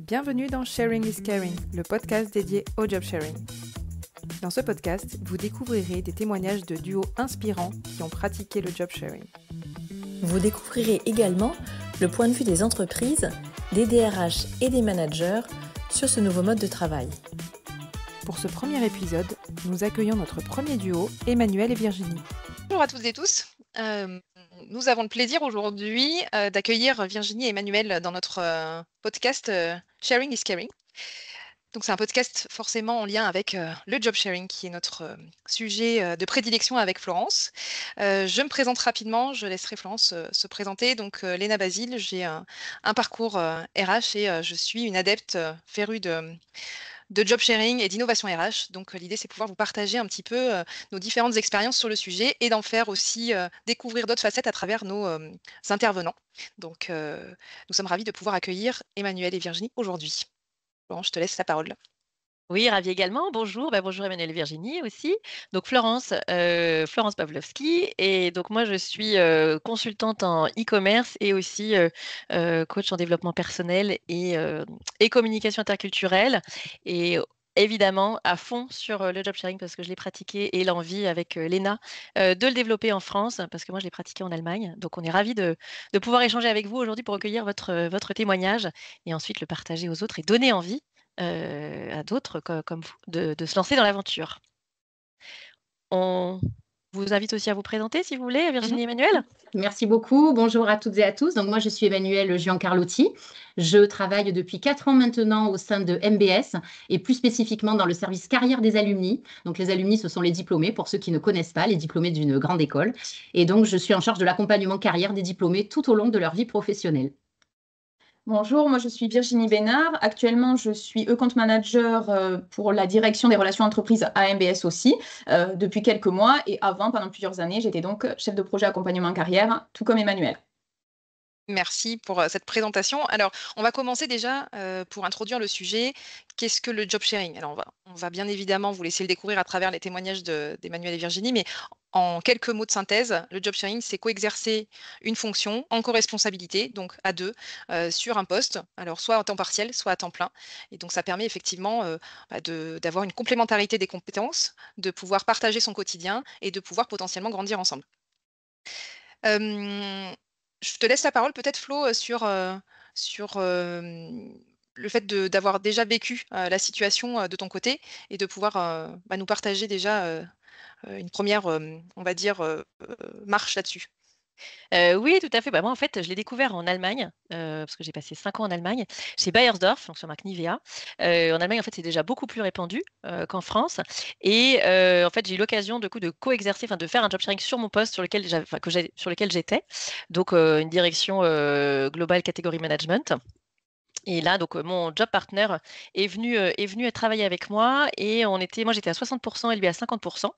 Bienvenue dans Sharing is Caring, le podcast dédié au job sharing. Dans ce podcast, vous découvrirez des témoignages de duos inspirants qui ont pratiqué le job sharing. Vous découvrirez également le point de vue des entreprises, des DRH et des managers sur ce nouveau mode de travail. Pour ce premier épisode, nous accueillons notre premier duo, Emmanuel et Virginie. Bonjour à toutes et tous. Nous avons le plaisir aujourd'hui d'accueillir Virginie et Emmanuel dans notre podcast Sharing is Caring. Donc c'est un podcast forcément en lien avec le job sharing qui est notre sujet de prédilection avec Florence. Je me présente rapidement, je laisserai Florence se présenter. Donc Léna Basile, j'ai un parcours RH et je suis une adepte férue de job sharing et d'innovation RH. Donc l'idée, c'est de pouvoir vous partager un petit peu nos différentes expériences sur le sujet et d'en faire aussi découvrir d'autres facettes à travers nos intervenants. Donc nous sommes ravis de pouvoir accueillir Emmanuel et Virginie aujourd'hui. Bon, je te laisse la parole. Oui, ravi également. Bonjour, bonjour Emmanuel et Virginie aussi. Donc Florence Pawlowski. Et donc moi, je suis consultante en e-commerce et aussi coach en développement personnel et communication interculturelle. Et évidemment, à fond sur le job sharing parce que je l'ai pratiqué et l'envie avec Léna de le développer en France parce que moi, je l'ai pratiqué en Allemagne. Donc on est ravis de pouvoir échanger avec vous aujourd'hui pour recueillir votre témoignage et ensuite le partager aux autres et donner envie à d'autres comme vous de se lancer dans l'aventure. On vous invite aussi à vous présenter si vous voulez, Virginie et Emmanuel. Merci beaucoup. Bonjour à toutes et à tous. Donc moi, je suis Emmanuelle Giancarlotti. Je travaille depuis 4 ans maintenant au sein de MBS et plus spécifiquement dans le service carrière des alumni. Donc les alumni, ce sont les diplômés, pour ceux qui ne connaissent pas, les diplômés d'une grande école. Et donc, je suis en charge de l'accompagnement carrière des diplômés tout au long de leur vie professionnelle. Bonjour, moi je suis Virginie Bénard. Actuellement, je suis Account Manager pour la direction des relations entreprises à MBS aussi depuis quelques mois. Et avant, pendant plusieurs années, j'étais donc chef de projet accompagnement carrière, tout comme Emmanuel. Merci pour cette présentation. Alors, on va commencer déjà pour introduire le sujet. Qu'est-ce que le job sharing? Alors, on va bien évidemment vous laisser le découvrir à travers les témoignages d'Emmanuel et Virginie, mais en quelques mots de synthèse, le job sharing, c'est coexercer une fonction en co-responsabilité, donc à deux, sur un poste, alors soit à temps partiel, soit à temps plein. Et donc, ça permet effectivement d'avoir une complémentarité des compétences, de pouvoir partager son quotidien et de pouvoir potentiellement grandir ensemble. Je te laisse la parole peut-être Flo sur le fait d'avoir déjà vécu la situation de ton côté et de pouvoir nous partager déjà une première, on va dire, marche là-dessus. Oui, tout à fait. Moi, en fait, je l'ai découvert en Allemagne, parce que j'ai passé 5 ans en Allemagne, chez Bayersdorf, donc sur marque Nivea. En Allemagne, en fait, c'est déjà beaucoup plus répandu qu'en France. Et en fait, j'ai eu l'occasion de coexercer, de faire un job sharing sur mon poste sur lequel sur lequel j'étais. Donc, une direction globale catégorie management. Et là, donc, mon job partner est venu travailler avec moi et moi, j'étais à 60% et lui à 50%. Donc,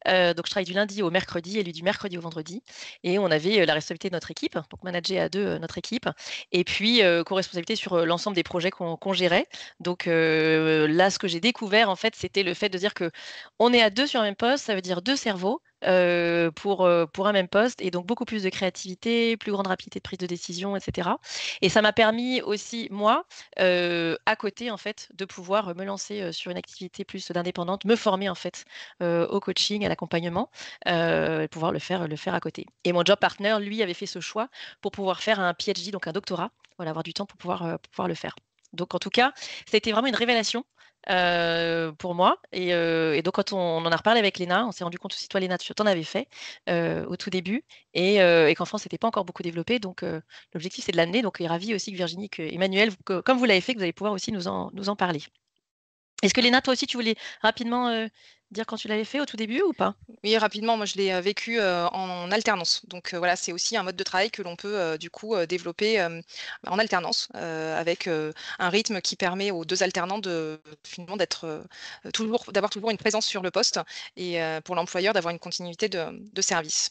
je travaille du lundi au mercredi et lui du mercredi au vendredi. Et on avait la responsabilité de notre équipe, donc manager à deux notre équipe. Et puis, co-responsabilité sur l'ensemble des projets qu'on gérait. Donc, là, ce que j'ai découvert, en fait, c'était le fait de dire qu'on est à deux sur un même poste, ça veut dire deux cerveaux. Pour un même poste et donc beaucoup plus de créativité, plus grande rapidité de prise de décision, etc. Et ça m'a permis aussi, moi, à côté, en fait, de pouvoir me lancer sur une activité plus d'indépendante, me former, en fait, au coaching, à l'accompagnement, et pouvoir le faire à côté. Et mon job partner, lui, avait fait ce choix pour pouvoir faire un PhD, donc un doctorat, voilà, avoir du temps pour pouvoir le faire. Donc, en tout cas, ça a été vraiment une révélation pour moi. Et donc, quand on en a reparlé avec Léna, on s'est rendu compte aussi, toi, Léna, tu en avais fait au tout début et qu'en France, c'était pas encore beaucoup développé. Donc, l'objectif, c'est de l'amener. Donc, il est ravi aussi que Virginie, que Emmanuel, comme vous l'avez fait, que vous allez pouvoir aussi nous en parler. Est-ce que Léna, toi aussi, tu voulais rapidement dire quand tu l'avais fait au tout début ou pas? Oui, rapidement, moi je l'ai vécu en alternance. Donc voilà, c'est aussi un mode de travail que l'on peut du coup développer en alternance avec un rythme qui permet aux deux alternants de finalement d'avoir toujours une présence sur le poste et pour l'employeur d'avoir une continuité de service.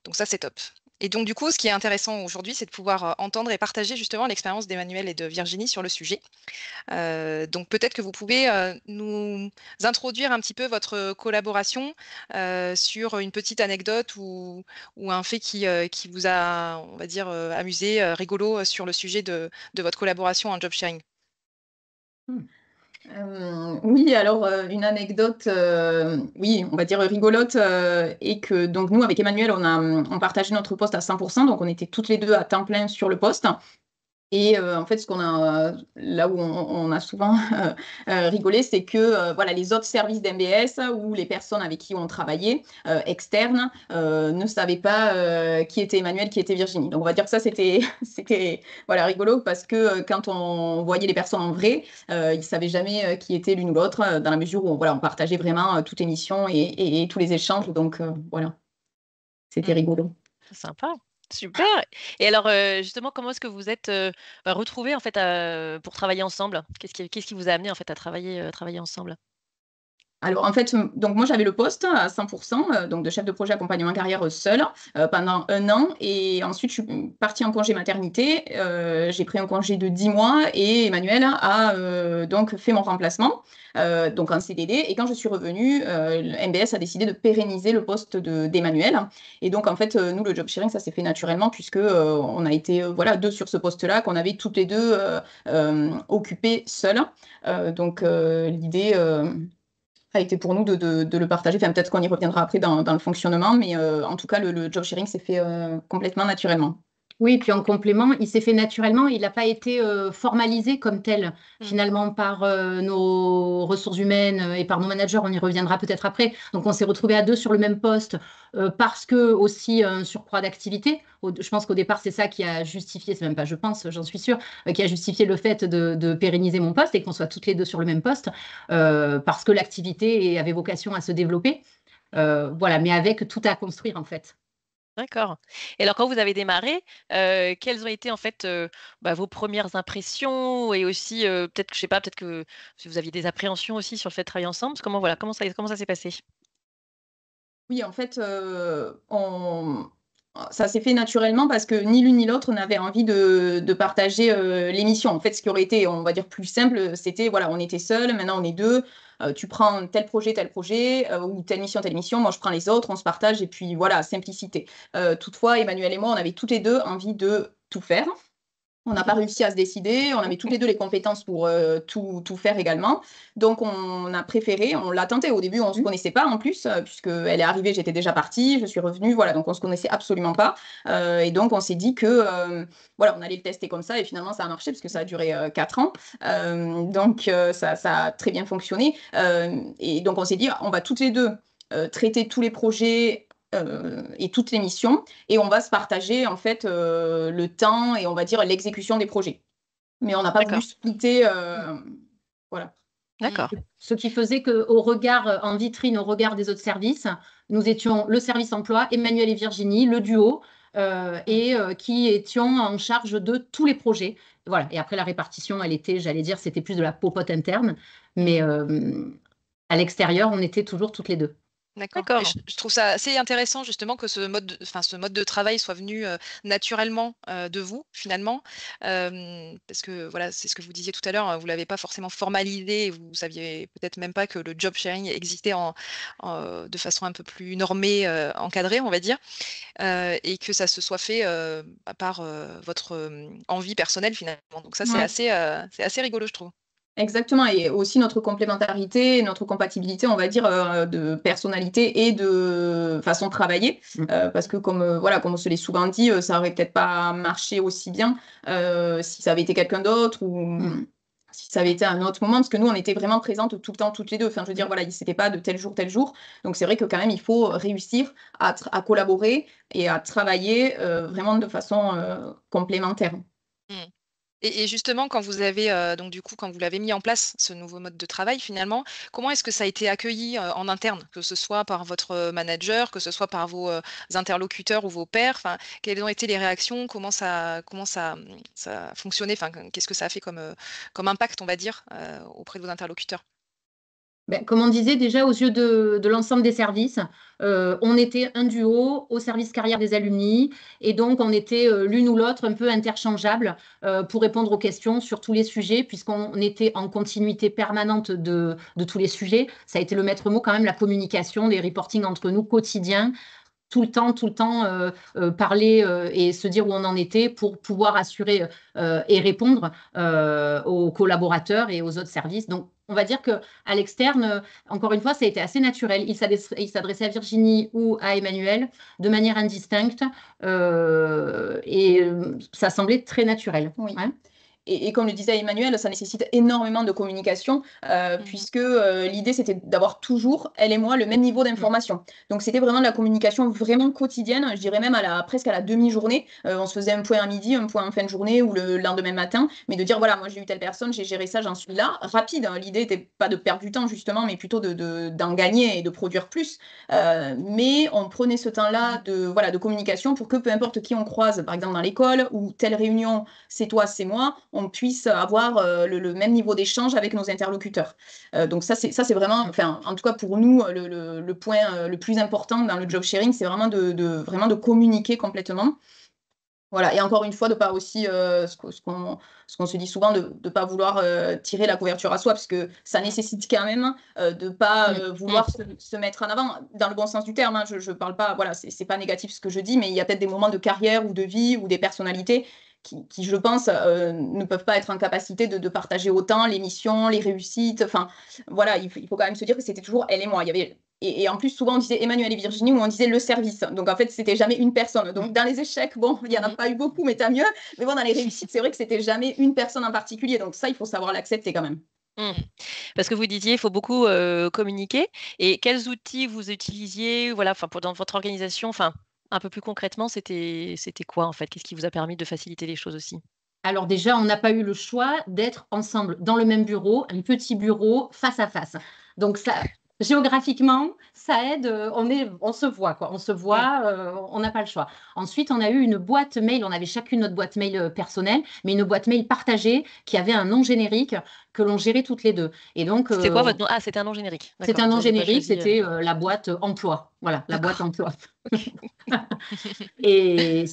Donc ça, c'est top. Et donc, du coup, ce qui est intéressant aujourd'hui, c'est de pouvoir entendre et partager justement l'expérience d'Emmanuel et de Virginie sur le sujet. Donc, peut-être que vous pouvez nous introduire un petit peu votre collaboration sur une petite anecdote ou un fait qui vous a, on va dire, amusé, rigolo sur le sujet de votre collaboration en job sharing. Oui, alors une anecdote, oui, on va dire rigolote, et que donc nous avec Emmanuel, on partageait notre poste à 100%, donc on était toutes les deux à temps plein sur le poste. Et en fait, là où on a souvent rigolé, c'est que voilà, les autres services d'MBS ou les personnes avec qui on travaillait, externes, ne savaient pas qui était Emmanuel, qui était Virginie. Donc on va dire que ça, c'était voilà, rigolo parce que quand on voyait les personnes en vrai, ils ne savaient jamais qui était l'une ou l'autre, dans la mesure où voilà, on partageait vraiment toute émission et tous les échanges. Donc voilà, c'était rigolo. Sympa, super. Et alors, justement, comment est-ce que vous êtes retrouvés en fait pour travailler ensemble? Qu'est-ce qui vous a amené en fait à travailler ensemble? Alors en fait, donc moi j'avais le poste à 100%, donc de chef de projet accompagnement carrière seul, pendant 1 an et ensuite je suis partie en congé maternité. J'ai pris un congé de 10 mois et Emmanuel a donc fait mon remplacement, donc en CDD et quand je suis revenue, MBS a décidé de pérenniser le poste d'Emmanuel et donc en fait, nous le job sharing ça s'est fait naturellement puisque, on a été, voilà 2 sur ce poste-là qu'on avait toutes les 2 occupés seules. Donc l'idée, a été pour nous de le partager. Enfin, peut-être qu'on y reviendra après dans le fonctionnement, mais en tout cas, le job sharing s'est fait complètement naturellement. Oui, puis en complément, il s'est fait naturellement, il n'a pas été formalisé comme tel, finalement, par nos ressources humaines et par nos managers, on y reviendra peut-être après. Donc, on s'est retrouvés à 2 sur le même poste parce que aussi un surcroît d'activité. Je pense qu'au départ, c'est ça qui a justifié, c'est même pas je pense, j'en suis sûre, qui a justifié le fait de pérenniser mon poste et qu'on soit toutes les 2 sur le même poste parce que l'activité avait vocation à se développer. Voilà, mais avec tout à construire en fait. D'accord. Et alors quand vous avez démarré, quelles ont été en fait, vos premières impressions et aussi, peut-être que je sais pas, peut-être que si vous aviez des appréhensions aussi sur le fait de travailler ensemble? Comment ça s'est passé? Oui, en fait, ça s'est fait naturellement parce que ni l'une ni l'autre n'avait envie de partager l'émission. En fait, ce qui aurait été, on va dire, plus simple, c'était, voilà, on était seuls, maintenant on est deux. Tu prends tel projet, ou telle mission. Moi, je prends les autres, on se partage et puis voilà, simplicité. Toutefois, Emmanuel et moi, on avait toutes les deux envie de tout faire. On n'a pas réussi à se décider. On avait toutes les deux les compétences pour tout faire également. Donc, on a préféré, on l'a tenté. Au début, on ne se connaissait pas en plus, puisqu'elle est arrivée, j'étais déjà partie, je suis revenue. Voilà, donc on ne se connaissait absolument pas. Et donc, on s'est dit que voilà, on allait le tester comme ça. Et finalement, ça a marché, parce que ça a duré 4 ans. Donc, ça a très bien fonctionné. Et donc, on s'est dit, on va toutes les deux traiter tous les projets et toutes les missions, et on va se partager en fait le temps et on va dire l'exécution des projets. Mais on n'a pas voulu D'accord. splitter, voilà. D'accord. Ce qui faisait qu'au regard, en vitrine, au regard des autres services, nous étions le service emploi, Emmanuel et Virginie, le duo, et qui étions en charge de tous les projets. Voilà. Et après, la répartition, elle était, j'allais dire, c'était plus de la popote interne, mais à l'extérieur, on était toujours toutes les 2. D'accord. D'accord. Et je trouve ça assez intéressant justement que ce mode de travail soit venu naturellement de vous finalement, parce que voilà, c'est ce que vous disiez tout à l'heure, vous l'avez pas forcément formalisé, et vous saviez peut-être même pas que le job sharing existait de façon un peu plus normée, encadrée, on va dire, et que ça se soit fait par votre envie personnelle finalement. Donc ça, Ouais. c'est assez rigolo, je trouve. Exactement, et aussi notre complémentarité, notre compatibilité, on va dire, de personnalité et de façon de travailler. Parce que voilà, comme on se l'est souvent dit, ça aurait peut-être pas marché aussi bien si ça avait été quelqu'un d'autre ou si ça avait été un autre moment, parce que nous, on était vraiment présentes tout le temps, toutes les deux. Enfin, je veux dire, voilà, c'était pas de tel jour, tel jour. Donc, c'est vrai que quand même, il faut réussir à collaborer et à travailler vraiment de façon complémentaire. Mmh. Et justement, quand vous avez, donc du coup, quand vous l'avez mis en place, ce nouveau mode de travail finalement, comment est-ce que ça a été accueilli, en interne? Que ce soit par votre manager, que ce soit par vos, interlocuteurs ou vos pairs? Enfin, quelles ont été les réactions? Ça a fonctionné? Enfin, qu'est-ce que ça a fait comme impact, on va dire, auprès de vos interlocuteurs? Ben, comme on disait déjà, aux yeux de l'ensemble des services, on était un duo au service carrière des alumni et donc on était l'une ou l'autre un peu interchangeables pour répondre aux questions sur tous les sujets puisqu'on était en continuité permanente de tous les sujets. Ça a été le maître mot quand même, la communication, les reportings entre nous quotidiens, tout le temps parler et se dire où on en était pour pouvoir assurer et répondre aux collaborateurs et aux autres services. Donc, on va dire qu'à l'externe, encore une fois, ça a été assez naturel. Il s'adressait à Virginie ou à Emmanuel de manière indistincte et ça semblait très naturel. Oui. Ouais. Et comme le disait Emmanuel, ça nécessite énormément de communication, puisque l'idée, c'était d'avoir toujours, elle et moi, le même niveau d'information. Donc, c'était vraiment de la communication vraiment quotidienne, je dirais même presque à la demi-journée. On se faisait un point à midi, un point en fin de journée ou le lendemain matin, mais de dire, voilà, moi, j'ai eu telle personne, j'ai géré ça, j'en suis là. Rapide, hein. L'idée n'était pas de perdre du temps, justement, mais plutôt d'en gagner et de produire plus. Mais on prenait ce temps-là de communication pour que peu importe qui on croise, par exemple dans l'école, ou telle réunion, c'est toi, c'est moi, on puisse avoir le même niveau d'échange avec nos interlocuteurs. Donc ça, c'est vraiment, enfin, en tout cas pour nous, le point le plus important dans le job sharing, c'est vraiment vraiment de communiquer complètement. Voilà, et encore une fois, de pas aussi, ce qu'on se dit souvent, de ne pas vouloir tirer la couverture à soi, parce que ça nécessite quand même de ne pas vouloir se mettre en avant, dans le bon sens du terme. Hein. Je parle pas, voilà, c'est pas négatif ce que je dis, mais il y a peut-être des moments de carrière ou de vie ou des personnalités qui je pense, ne peuvent pas être en capacité de partager autant les missions, les réussites. Enfin, voilà, il faut quand même se dire que c'était toujours elle et moi. Il y avait... Et en plus, souvent, on disait Emmanuel et Virginie ou on disait le service. Donc, en fait, c'était jamais une personne. Donc, dans les échecs, bon, il n'y en a pas eu beaucoup, mais tant mieux. Mais bon, dans les réussites, c'est vrai que c'était jamais une personne en particulier. Donc, ça, il faut savoir l'accepter quand même. Parce que vous disiez, il faut beaucoup communiquer. Et quels outils vous utilisiez, voilà, dans votre organisation, un peu plus concrètement, c'était quoi en fait? Qu'est-ce qui vous a permis de faciliter les choses aussi? Alors déjà, on n'a pas eu le choix d'être ensemble dans le même bureau, un petit bureau face à face. Donc ça, géographiquement, ça aide. On se voit quoi. On se voit. On n'a pas le choix. Ensuite, on a eu une boîte mail. On avait chacune notre boîte mail personnelle, mais une boîte mail partagée qui avait un nom générique que l'on gérait toutes les deux. Et donc, c'était quoi votre nom? Ah, c'était un nom générique. C'était un nom générique. C'était la boîte emploi. Voilà, la boîte emploi. Et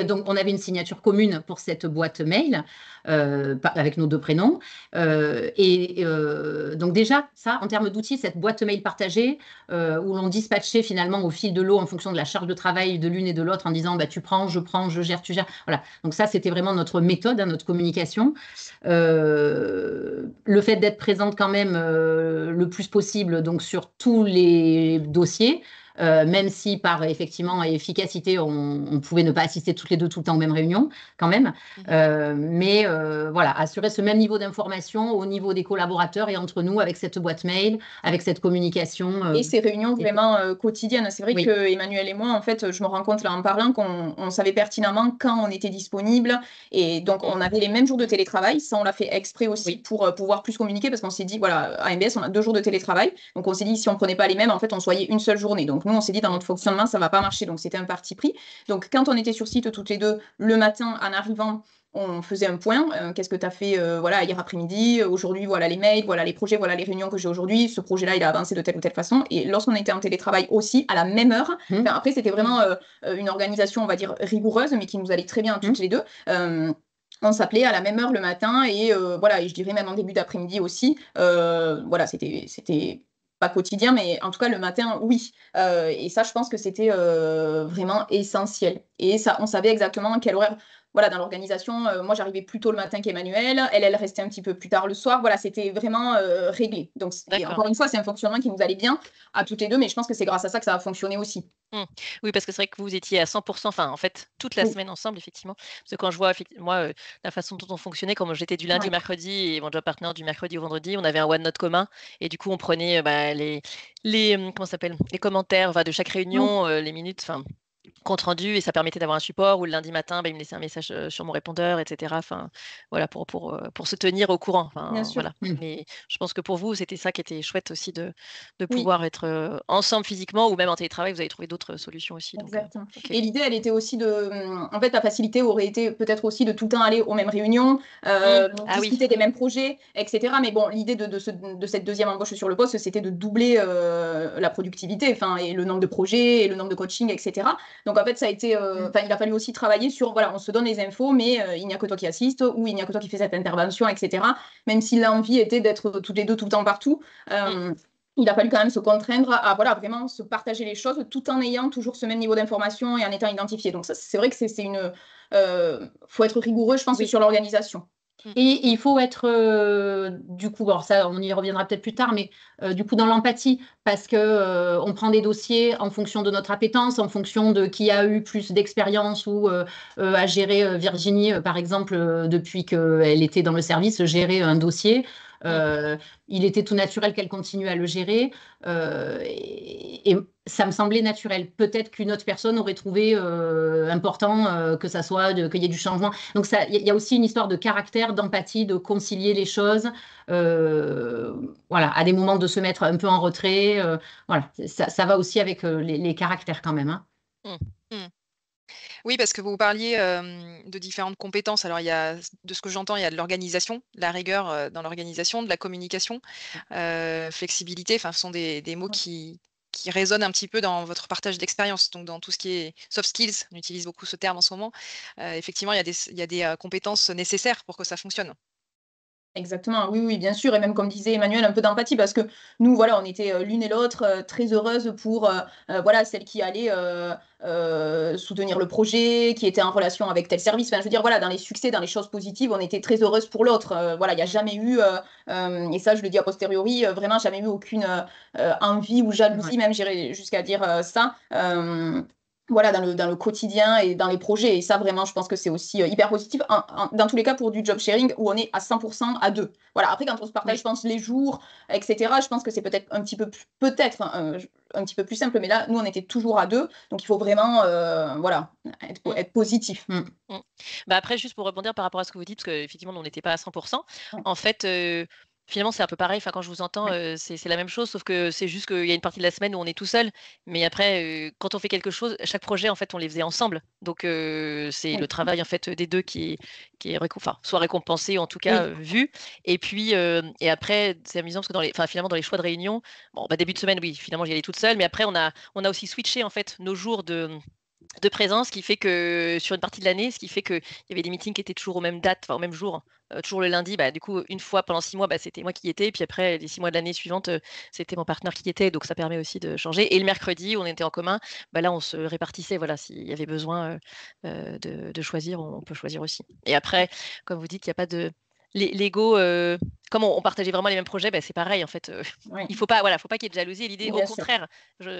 donc, on avait une signature commune pour cette boîte mail avec nos deux prénoms. Donc déjà, ça, en termes d'outils, cette boîte mail partagée où l'on dispatchait finalement au fil de l'eau en fonction de la charge de travail de l'une et de l'autre en disant bah, tu prends, je gère, tu gères. Voilà. Donc ça, c'était vraiment notre méthode, notre communication. Le fait d'être présente quand même le plus possible donc sur tous les dossiers. Même si par effectivement efficacité, on pouvait ne pas assister toutes les deux tout le temps aux mêmes réunions, quand même. Mais voilà, assurer ce même niveau d'information au niveau des collaborateurs et entre nous avec cette boîte mail, avec cette communication. Et ces réunions vraiment quotidiennes. C'est vrai que Emmanuel et moi, en fait, je me rends compte là en parlant qu'on savait pertinemment quand on était disponible. Et donc, on avait les mêmes jours de télétravail. Ça, on l'a fait exprès aussi pour pouvoir plus communiquer parce qu'on s'est dit, voilà, à MBS, on a 2 jours de télétravail. Donc, on s'est dit, si on ne prenait pas les mêmes, en fait, on soyait une seule journée. Donc, nous, on s'est dit, dans notre fonctionnement, ça ne va pas marcher. Donc, c'était un parti pris. Donc, quand on était sur site toutes les deux, le matin, en arrivant, on faisait un point. Qu'est-ce que tu as fait voilà, hier après-midi? Aujourd'hui, voilà les mails, voilà les projets, voilà les réunions que j'ai aujourd'hui. Ce projet-là, il a avancé de telle ou telle façon. Et lorsqu'on était en télétravail aussi, à la même heure, après, c'était vraiment une organisation, on va dire, rigoureuse, mais qui nous allait très bien toutes les deux. On s'appelait à la même heure le matin et voilà, et je dirais même en début d'après-midi aussi. Voilà, c'était pas quotidien, mais en tout cas le matin, oui. Et ça, je pense que c'était vraiment essentiel. Et ça, on savait exactement à quel horaire. Voilà, dans l'organisation, moi j'arrivais plus tôt le matin qu'Emmanuel, elle restait un petit peu plus tard le soir. Voilà, c'était vraiment réglé. Donc, encore une fois, c'est un fonctionnement qui nous allait bien à toutes les deux, mais je pense que c'est grâce à ça que ça a fonctionné aussi. Oui, parce que c'est vrai que vous étiez à 100%, en fait, toute la semaine ensemble, effectivement. Parce que quand je vois, moi, la façon dont on fonctionnait, comme j'étais du lundi au mercredi et mon job partner du mercredi au vendredi, on avait un OneNote commun et du coup, on prenait comment ça s'appelle, les commentaires de chaque réunion, les minutes, compte rendu, et ça permettait d'avoir un support où le lundi matin, il me laissait un message sur mon répondeur, etc. Voilà, pour se tenir au courant. Bien sûr. Voilà. Mais je pense que pour vous, c'était ça qui était chouette aussi de pouvoir être ensemble physiquement ou même en télétravail. Vous avez trouvé d'autres solutions aussi. Exactement. Donc, Et l'idée, elle était aussi en fait, la facilité aurait été peut-être aussi de tout le temps aller aux mêmes réunions, discuter des mêmes projets, etc. Mais bon, l'idée de cette deuxième embauche sur le poste, c'était de doubler la productivité, et le nombre de projets et le nombre de coaching, etc. Donc en fait, ça a été, il a fallu aussi travailler sur, voilà, on se donne les infos, mais il n'y a que toi qui assistes ou il n'y a que toi qui fais cette intervention, etc. Même si l'envie était d'être toutes les deux tout le temps partout. il a fallu quand même se contraindre à voilà, vraiment se partager les choses tout en ayant toujours ce même niveau d'information et en étant identifié. Donc ça, c'est vrai que c'est une... faut être rigoureux, je pense, Oui. sur l'organisation. Et il faut être, du coup, alors ça, on y reviendra peut-être plus tard, mais du coup, dans l'empathie, parce que on prend des dossiers en fonction de notre appétence, en fonction de qui a eu plus d'expérience ou à gérer. Virginie, par exemple, depuis qu'elle était dans le service, gérer un dossier. Il était tout naturel qu'elle continue à le gérer. Et ça me semblait naturel. Peut-être qu'une autre personne aurait trouvé important que ça soit qu'il y ait du changement. Donc il y a aussi une histoire de caractère, d'empathie, de concilier les choses. Voilà, à des moments de se mettre un peu en retrait. Voilà, ça va aussi avec les caractères quand même. Hein. Oui, parce que vous parliez de différentes compétences. Alors, de ce que j'entends, il y a de l'organisation, de la rigueur dans l'organisation, de la communication, flexibilité. Enfin, ce sont des mots qui résonnent un petit peu dans votre partage d'expérience. Donc, dans tout ce qui est soft skills, on utilise beaucoup ce terme en ce moment. Effectivement, il y a des compétences nécessaires pour que ça fonctionne. Exactement, oui, oui, bien sûr. Et même comme disait Emmanuel, un peu d'empathie parce que nous, voilà, on était l'une et l'autre très heureuses pour voilà, celle qui allait soutenir le projet, qui était en relation avec tel service. Enfin, je veux dire, voilà, dans les succès, dans les choses positives, on était très heureuses pour l'autre. Voilà, il n'y a jamais eu, et ça, je le dis a posteriori, vraiment jamais eu aucune envie ou jalousie, même j'irais jusqu'à dire ça. Voilà, dans le quotidien et dans les projets. Et ça, vraiment, je pense que c'est aussi hyper positif. Dans tous les cas, pour du job sharing, où on est à 100% à deux. Voilà, après, quand on se partage, je pense, les jours, etc., je pense que c'est peut-être un petit peu plus simple. Mais là, nous, on était toujours à deux. Donc, il faut vraiment voilà, être positif. Bah après, juste pour rebondir par rapport à ce que vous dites, parce qu'effectivement, on n'était pas à 100%. En fait, finalement, c'est un peu pareil. Enfin, quand je vous entends, c'est la même chose, sauf que c'est juste qu'il y a une partie de la semaine où on est tout seul. Mais après, quand on fait quelque chose, chaque projet, en fait, on les faisait ensemble. Donc, c'est le travail en fait des deux qui est soit récompensé, ou en tout cas vu. Et puis, et après, c'est amusant parce que finalement, dans les choix de réunion, bon, bah, début de semaine, oui, finalement, j'y allais toute seule. Mais après, on a aussi switché en fait nos jours de présence, qui fait que sur une partie de l'année, ce qui fait qu'il y avait des meetings qui étaient toujours aux mêmes dates, enfin au même jour, toujours le lundi. Bah, du coup, une fois pendant 6 mois, bah, c'était moi qui y étais. Et puis après, les 6 mois de l'année suivante, c'était mon partenaire qui y était. Donc ça permet aussi de changer. Et le mercredi, où on était en commun, bah, là, on se répartissait. Voilà, s'il y avait besoin de choisir, on peut choisir aussi. Et après, comme vous dites, il n'y a pas de... L'ego, comme on partageait vraiment les mêmes projets, bah, c'est pareil en fait. Il faut pas qu'il y ait de jalousie. Et l'idée, Bien au sûr. contraire,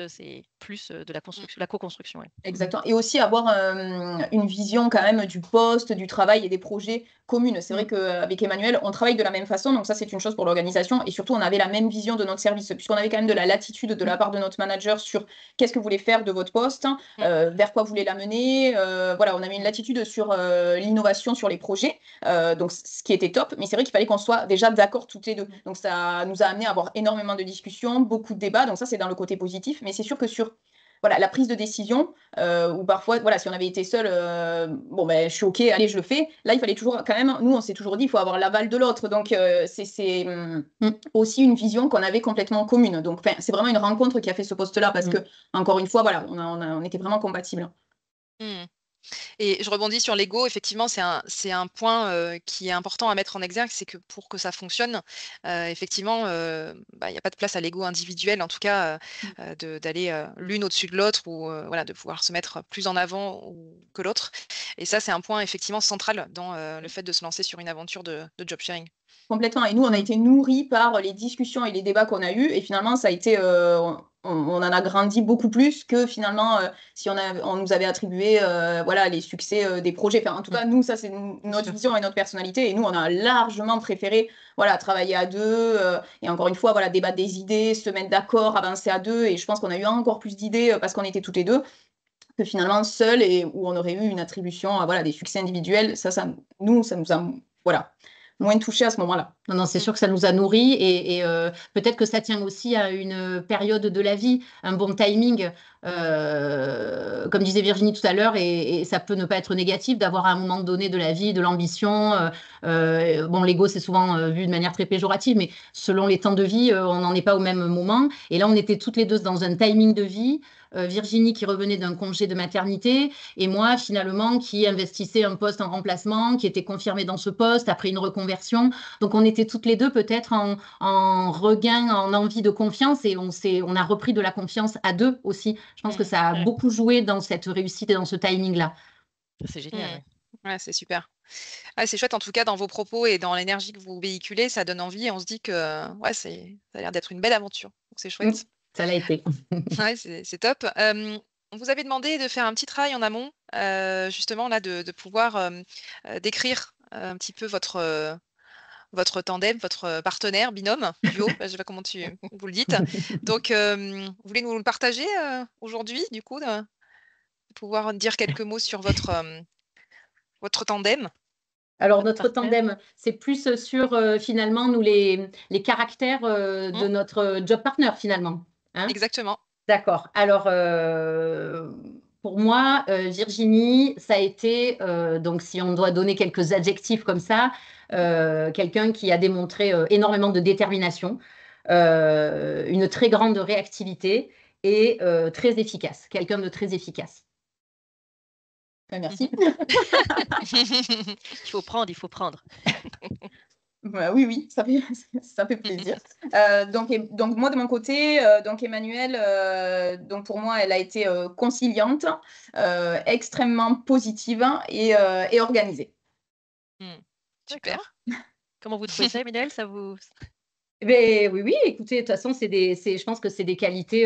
c'est plus de la construction, la co-construction. Ouais. Exactement. Et aussi avoir une vision quand même du poste, du travail et des projets communes. C'est vrai qu'avec Emmanuel, on travaille de la même façon. Donc ça, c'est une chose pour l'organisation. Et surtout, on avait la même vision de notre service, puisqu'on avait quand même de la latitude de la part de notre manager sur qu'est-ce que vous voulez faire de votre poste, vers quoi vous voulez l'amener. Voilà, on avait une latitude sur l'innovation sur les projets. Donc ce qui était top. Mais c'est vrai qu'il fallait qu'on soit déjà d'accord toutes les deux. Donc ça nous a amené à avoir énormément de discussions, beaucoup de débats. Donc ça, c'est dans le côté positif. Mais c'est sûr que sur voilà, la prise de décision, où parfois, voilà, si on avait été seul, bon, ben, je suis OK, allez, je le fais. Là, il fallait toujours, quand même, nous, on s'est toujours dit, il faut avoir l'aval de l'autre. Donc, c'est aussi une vision qu'on avait complètement commune. Donc, c'est vraiment une rencontre qui a fait ce poste-là, parce que, encore une fois, voilà, on était vraiment compatibles. Et je rebondis sur l'ego. Effectivement, c'est un point qui est important à mettre en exergue, c'est que pour que ça fonctionne, effectivement, il n'y a pas de place à l'ego individuel, en tout cas, d'aller l'une au-dessus de l'autre ou voilà, de pouvoir se mettre plus en avant que l'autre. Et ça, c'est un point effectivement central dans le fait de se lancer sur une aventure de job sharing. Complètement. Et nous, on a été nourris par les discussions et les débats qu'on a eus. Et finalement, ça a été, on en a grandi beaucoup plus que finalement, si on nous avait attribué voilà, les succès des projets. Enfin, en tout cas, nous, ça, c'est notre vision et notre personnalité. Et nous, on a largement préféré voilà, travailler à deux. Et encore une fois, voilà, débattre des idées, se mettre d'accord, avancer à deux. Et je pense qu'on a eu encore plus d'idées parce qu'on était toutes les deux que finalement seul et où on aurait eu une attribution à voilà, des succès individuels. Ça nous a voilà, moins touché à ce moment-là. Non, c'est sûr que ça nous a nourris et peut-être que ça tient aussi à une période de la vie, un bon timing, comme disait Virginie tout à l'heure, et ça peut ne pas être négatif d'avoir à un moment donné de la vie, de l'ambition. Bon, l'ego, c'est souvent vu de manière très péjorative, mais selon les temps de vie, on n'en est pas au même moment. Et là, on était toutes les deux dans un timing de vie. Virginie qui revenait d'un congé de maternité et moi finalement qui investissais un poste en remplacement, qui était confirmée dans ce poste après une reconversion. Donc on était toutes les deux peut-être en regain, en envie de confiance et on a repris de la confiance à deux aussi. Je pense que ça a beaucoup joué dans cette réussite et dans ce timing-là. C'est génial. Ouais, c'est super. Ouais, c'est chouette en tout cas dans vos propos et dans l'énergie que vous véhiculez, ça donne envie et on se dit que ouais, ça a l'air d'être une belle aventure. Donc c'est chouette. Ça l'a été. Ouais, c'est top. On vous avait demandé de faire un petit travail en amont, justement là, de pouvoir décrire un petit peu votre tandem, votre partenaire, binôme, duo, je ne sais pas comment vous le dites. Donc, vous voulez nous le partager aujourd'hui, du coup, de pouvoir dire quelques mots sur votre tandem? Alors, notre tandem, c'est plus sur finalement, nous, les caractères de notre job partner, finalement. Hein. Exactement. D'accord. Alors, pour moi, Virginie, ça a été, donc si on doit donner quelques adjectifs comme ça, quelqu'un qui a démontré énormément de détermination, une très grande réactivité et très efficace. Quelqu'un de très efficace. Merci. Il faut prendre. Oui, ça fait plaisir. Donc moi de mon côté, donc Emmanuelle, donc pour moi elle a été conciliante, extrêmement positive et organisée. Super. Comment vous trouvez ça, Emmanuelle? Ça vous... Oui, écoutez, de toute façon, je pense que c'est des qualités,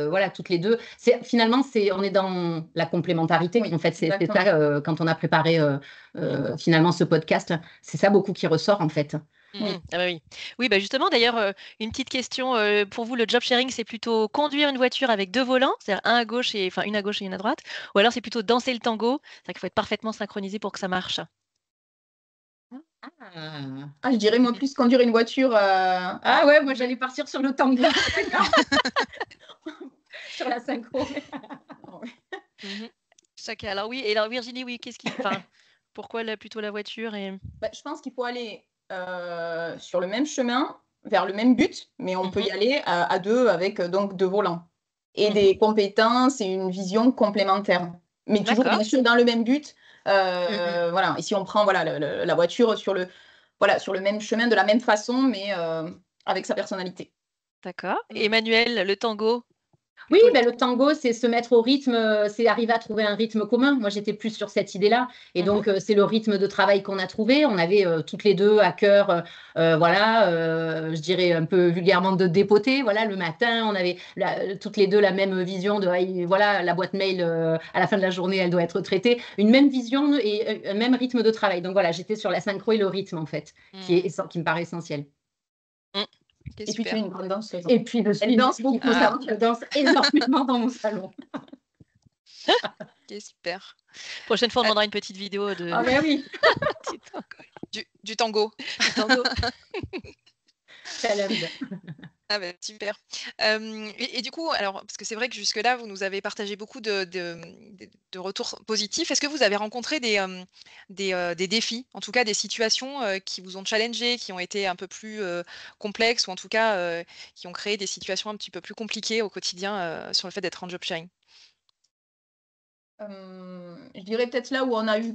voilà, toutes les deux. Finalement, on est dans la complémentarité. Oui, en fait, c'est ça, quand on a préparé finalement ce podcast, c'est ça beaucoup qui ressort, en fait. Oui. Ah bah oui. Oui, bah justement, d'ailleurs, une petite question. Pour vous, le job sharing, c'est plutôt conduire une voiture avec deux volants, c'est-à-dire une à gauche et une à droite, ou alors c'est plutôt danser le tango, c'est-à-dire qu'il faut être parfaitement synchronisé pour que ça marche? Je dirais moi plus conduire une voiture. Ouais, moi j'allais partir sur le tango. Sur la synchro. Chacun. Alors oui, et alors Virginie, oui, pourquoi plutôt la voiture et... Je pense qu'il faut aller sur le même chemin, vers le même but, mais on peut y aller à deux avec donc deux volants et des compétences et une vision complémentaire, mais toujours bien sûr dans le même but. Voilà. Et si on prend la voiture sur le même chemin de la même façon, mais avec sa personnalité. D'accord. Et Emmanuelle, le tango? Oui, le tango, c'est se mettre au rythme, c'est arriver à trouver un rythme commun. Moi, j'étais plus sur cette idée-là. Et donc, c'est le rythme de travail qu'on a trouvé. On avait toutes les deux à cœur, je dirais un peu vulgairement de dépoter. Voilà, le matin, on avait toutes les deux la même vision de, voilà, la boîte mail, à la fin de la journée, elle doit être traitée. Une même vision et un même rythme de travail. Donc, voilà, j'étais sur la synchro et le rythme, en fait, qui me paraît essentiel. Et puis tu es une grande danseuse. Et puis elle danse beaucoup. Je danse énormément dans mon salon. Ok, super. Prochaine fois, on demandera une petite vidéo de... Ah ben oui. du tango. Du tango. Challenge. Ah ben, super. Et du coup, alors, parce que c'est vrai que jusque-là, vous nous avez partagé beaucoup de retours positifs. Est-ce que vous avez rencontré des défis, en tout cas des situations qui vous ont challengé, qui ont été un peu plus complexes, ou en tout cas qui ont créé des situations un petit peu plus compliquées au quotidien sur le fait d'être en job sharing? Je dirais peut-être là où on a eu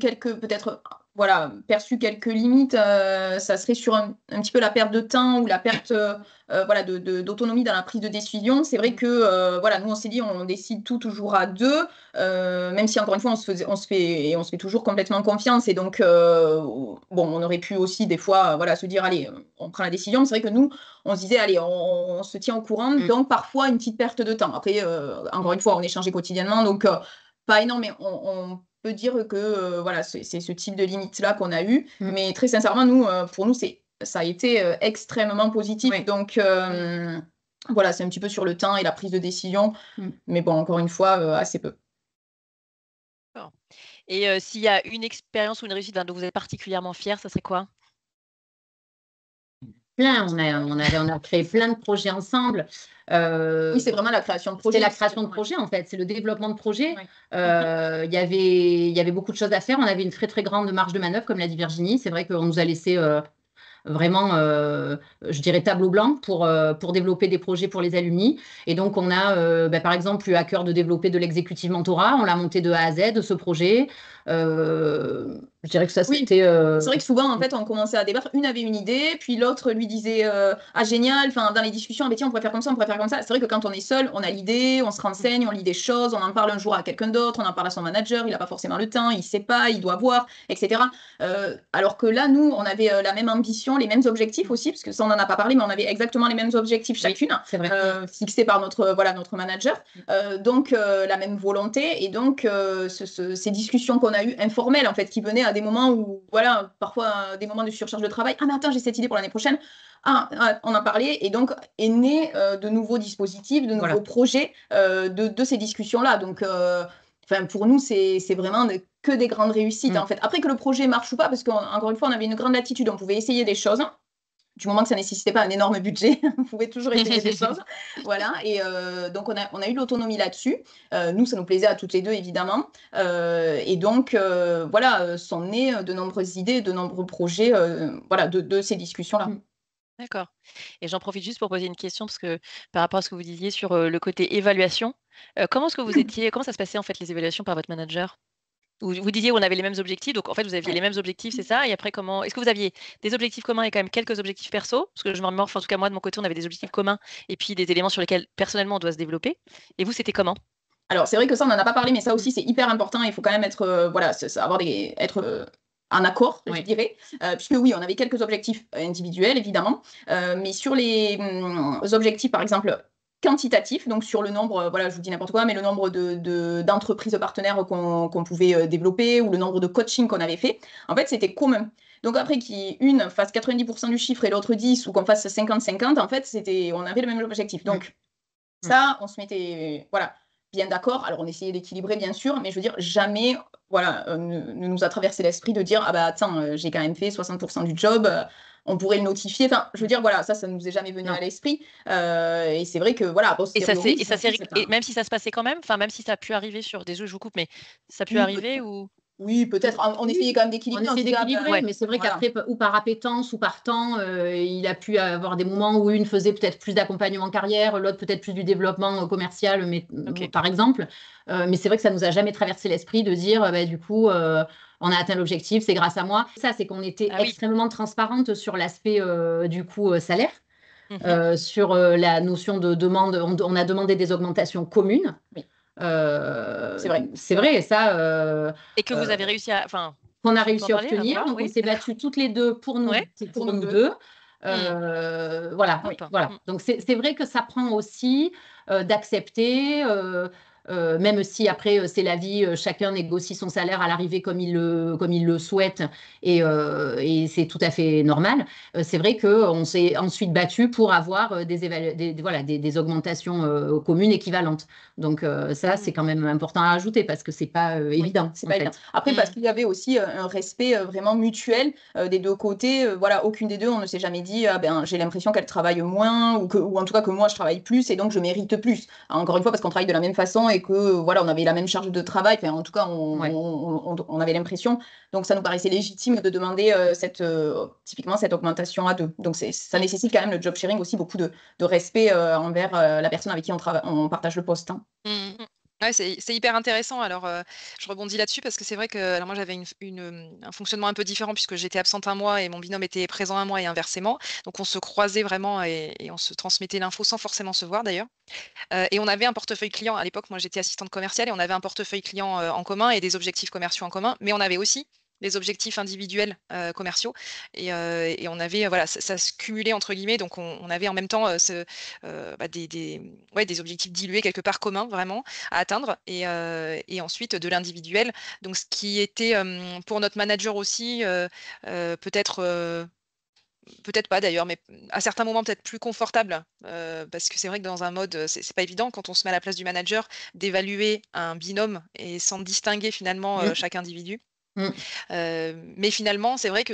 perçu quelques limites, ça serait sur un petit peu la perte de temps ou la perte d'autonomie dans la prise de décision. C'est vrai que nous on s'est dit on décide tout toujours à deux, même si encore une fois on se fait toujours complètement confiance et donc on aurait pu aussi des fois se dire allez on prend la décision, mais c'est vrai que nous on se disait allez on se tient au courant, donc parfois une petite perte de temps. Après encore une fois on échangeait quotidiennement, donc pas énorme, mais on peut dire que c'est ce type de limite-là qu'on a eu. Mais très sincèrement, pour nous, ça a été extrêmement positif. Oui. Donc, c'est un petit peu sur le temps et la prise de décision. Mais bon, encore une fois, assez peu. Et s'il y a une expérience ou une réussite dont vous êtes particulièrement fière, ça serait quoi? Plein, on a créé plein de projets ensemble. Oui, c'est vraiment la création de projet. C'est la création de projet, en fait. C'est le développement de projet. Il y avait beaucoup de choses à faire. On avait une très, très grande marge de manœuvre, comme l'a dit Virginie. C'est vrai qu'on nous a laissé vraiment, je dirais, tableau blanc pour développer des projets pour les alumni. Et donc, on a, par exemple, eu à cœur de développer de l'exécutive mentorat. On l'a monté de A à Z, ce projet. Je dirais que ça, Oui. c'était... C'est vrai que souvent, en fait, on commençait à débattre. Une avait une idée, puis l'autre lui disait ah, génial, enfin, dans les discussions, ah, ben, tiens, on pourrait faire comme ça, on pourrait faire comme ça. C'est vrai que quand on est seul, on a l'idée, on se renseigne, on lit des choses, on en parle un jour à quelqu'un d'autre, on en parle à son manager, il n'a pas forcément le temps, il ne sait pas, il doit voir, etc. Alors que là, nous, on avait la même ambition, les mêmes objectifs aussi, parce que ça, on n'en a pas parlé, mais on avait exactement les mêmes objectifs chacune, c'est vrai. fixés par notre manager. Donc, la même volonté. Et donc, ces discussions qu'on a eues informelles, en fait, qui venaient à des moments où, voilà, parfois des moments de surcharge de travail. Ah, mais attends, j'ai cette idée pour l'année prochaine. On en parlait. Et donc, est né de nouveaux dispositifs, de nouveaux projets de ces discussions-là. Donc, pour nous, c'est vraiment que des grandes réussites, en fait. Après que le projet marche ou pas, parce qu'encore une fois, on avait une grande latitude, on pouvait essayer des choses. Du moment que ça ne nécessitait pas un énorme budget, on pouvait toujours essayer des choses. Voilà. Et donc, on a eu l'autonomie là-dessus. Nous, ça nous plaisait à toutes les deux, évidemment. Et donc, voilà, sont nées de nombreuses idées, de nombreux projets voilà, de ces discussions-là. D'accord. Et j'en profite juste pour poser une question, parce que par rapport à ce que vous disiez sur le côté évaluation, comment est-ce que vous étiez, comment ça se passait en fait les évaluations par votre manager? Vous disiez on avait les mêmes objectifs, donc en fait vous aviez les mêmes objectifs, c'est ça? Et après, comment est-ce que vous aviez des objectifs communs et quand même quelques objectifs perso? Parce que je me remémore, enfin, en tout cas moi de mon côté, on avait des objectifs communs et puis des éléments sur lesquels personnellement on doit se développer. Et vous, c'était comment? Alors, c'est vrai que ça, on n'en a pas parlé, mais ça aussi, c'est hyper important. Il faut quand même être, voilà, être en accord, je dirais. Puisque oui, on avait quelques objectifs individuels, évidemment. Mais sur les objectifs, par exemple, quantitatifs, donc sur le nombre, voilà, je vous dis n'importe quoi, mais le nombre d'entreprises partenaires qu'on pouvait développer ou le nombre de coaching qu'on avait fait, en fait, c'était commun. Donc après qu'une fasse 90% du chiffre et l'autre 10, ou qu'on fasse 50-50, en fait, on avait le même objectif. Donc ça, on se mettait, voilà, bien d'accord. Alors, on essayait d'équilibrer, bien sûr, mais je veux dire, jamais, voilà, ne nous a traversé l'esprit de dire, ah bah attends, j'ai quand même fait 60% du job, on pourrait le notifier. Enfin, je veux dire, voilà, ça nous est jamais venu à l'esprit. Et c'est vrai que, voilà, Et même si ça se passait quand même, enfin, même si ça a pu arriver sur des jeux, je vous coupe, mais ça a pu arriver ou... Oui, peut-être. On essayait quand même d'équilibrer. On essayait d'équilibrer, mais c'est vrai qu'après, ou par appétence ou par temps, il a pu avoir des moments où une faisait peut-être plus d'accompagnement carrière, l'autre peut-être plus du développement commercial, mais, par exemple. Mais c'est vrai que ça ne nous a jamais traversé l'esprit de dire, du coup, on a atteint l'objectif, c'est grâce à moi. Ça, c'est qu'on était extrêmement transparente sur l'aspect, du coup, salaire. Sur la notion de demande, on a demandé des augmentations communes. Oui. C'est vrai, ça. Et que vous avez réussi à, enfin, qu'on a réussi à obtenir. Donc, on s'est battus toutes les deux pour nous deux. Voilà. Donc, c'est vrai que ça prend aussi d'accepter, même si après, c'est la vie, chacun négocie son salaire à l'arrivée comme il le souhaite, et c'est tout à fait normal. C'est vrai qu'on s'est ensuite battu pour avoir des augmentations communes équivalentes. Donc, ça, c'est quand même important à ajouter parce que c'est pas évident. C'est pas évident. Après, parce qu'il y avait aussi un respect vraiment mutuel des deux côtés. Voilà, aucune des deux, on ne s'est jamais dit j'ai l'impression qu'elle travaille moins ou en tout cas que moi je travaille plus et donc je mérite plus. Encore une fois, parce qu'on travaille de la même façon et que voilà, on avait la même charge de travail. Enfin, en tout cas, on avait l'impression. Donc, ça nous paraissait légitime de demander typiquement cette augmentation à deux. Donc, ça nécessite quand même le job sharing aussi beaucoup de respect envers la personne avec qui on partage le poste. Hein. Ouais, c'est hyper intéressant. Alors, je rebondis là-dessus parce que c'est vrai que alors moi, j'avais un fonctionnement un peu différent puisque j'étais absente un mois et mon binôme était présent un mois et inversement. Donc, on se croisait vraiment et on se transmettait l'info sans forcément se voir d'ailleurs. Et on avait un portefeuille client. À l'époque, moi, j'étais assistante commerciale et on avait un portefeuille client en commun et des objectifs commerciaux en commun. Mais on avait aussi des objectifs individuels commerciaux et on avait voilà ça se cumulait entre guillemets, donc on avait en même temps des objectifs dilués quelque part communs vraiment à atteindre et ensuite de l'individuel, donc ce qui était pour notre manager aussi peut-être pas d'ailleurs, mais à certains moments peut-être plus confortable, parce que c'est vrai que dans un mode, c'est pas évident quand on se met à la place du manager d'évaluer un binôme et sans distinguer finalement chaque individu. Mais finalement, c'est vrai que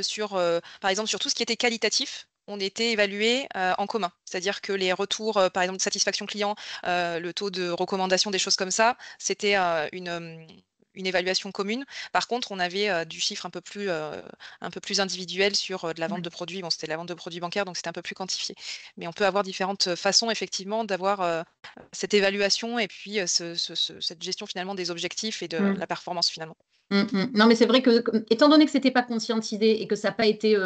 par exemple, sur tout ce qui était qualitatif, on était évalué en commun. C'est-à-dire que les retours, par exemple, de satisfaction client, le taux de recommandation, des choses comme ça, c'était une évaluation commune. Par contre, on avait du chiffre un peu plus individuel sur de la vente de produits. Bon, c'était la vente de produits bancaires, donc c'était un peu plus quantifié. Mais on peut avoir différentes façons, effectivement, d'avoir cette évaluation et puis cette gestion finalement des objectifs et de la performance finalement. Non, mais c'est vrai que, étant donné que ce n'était pas conscientisé et que ça n'a pas été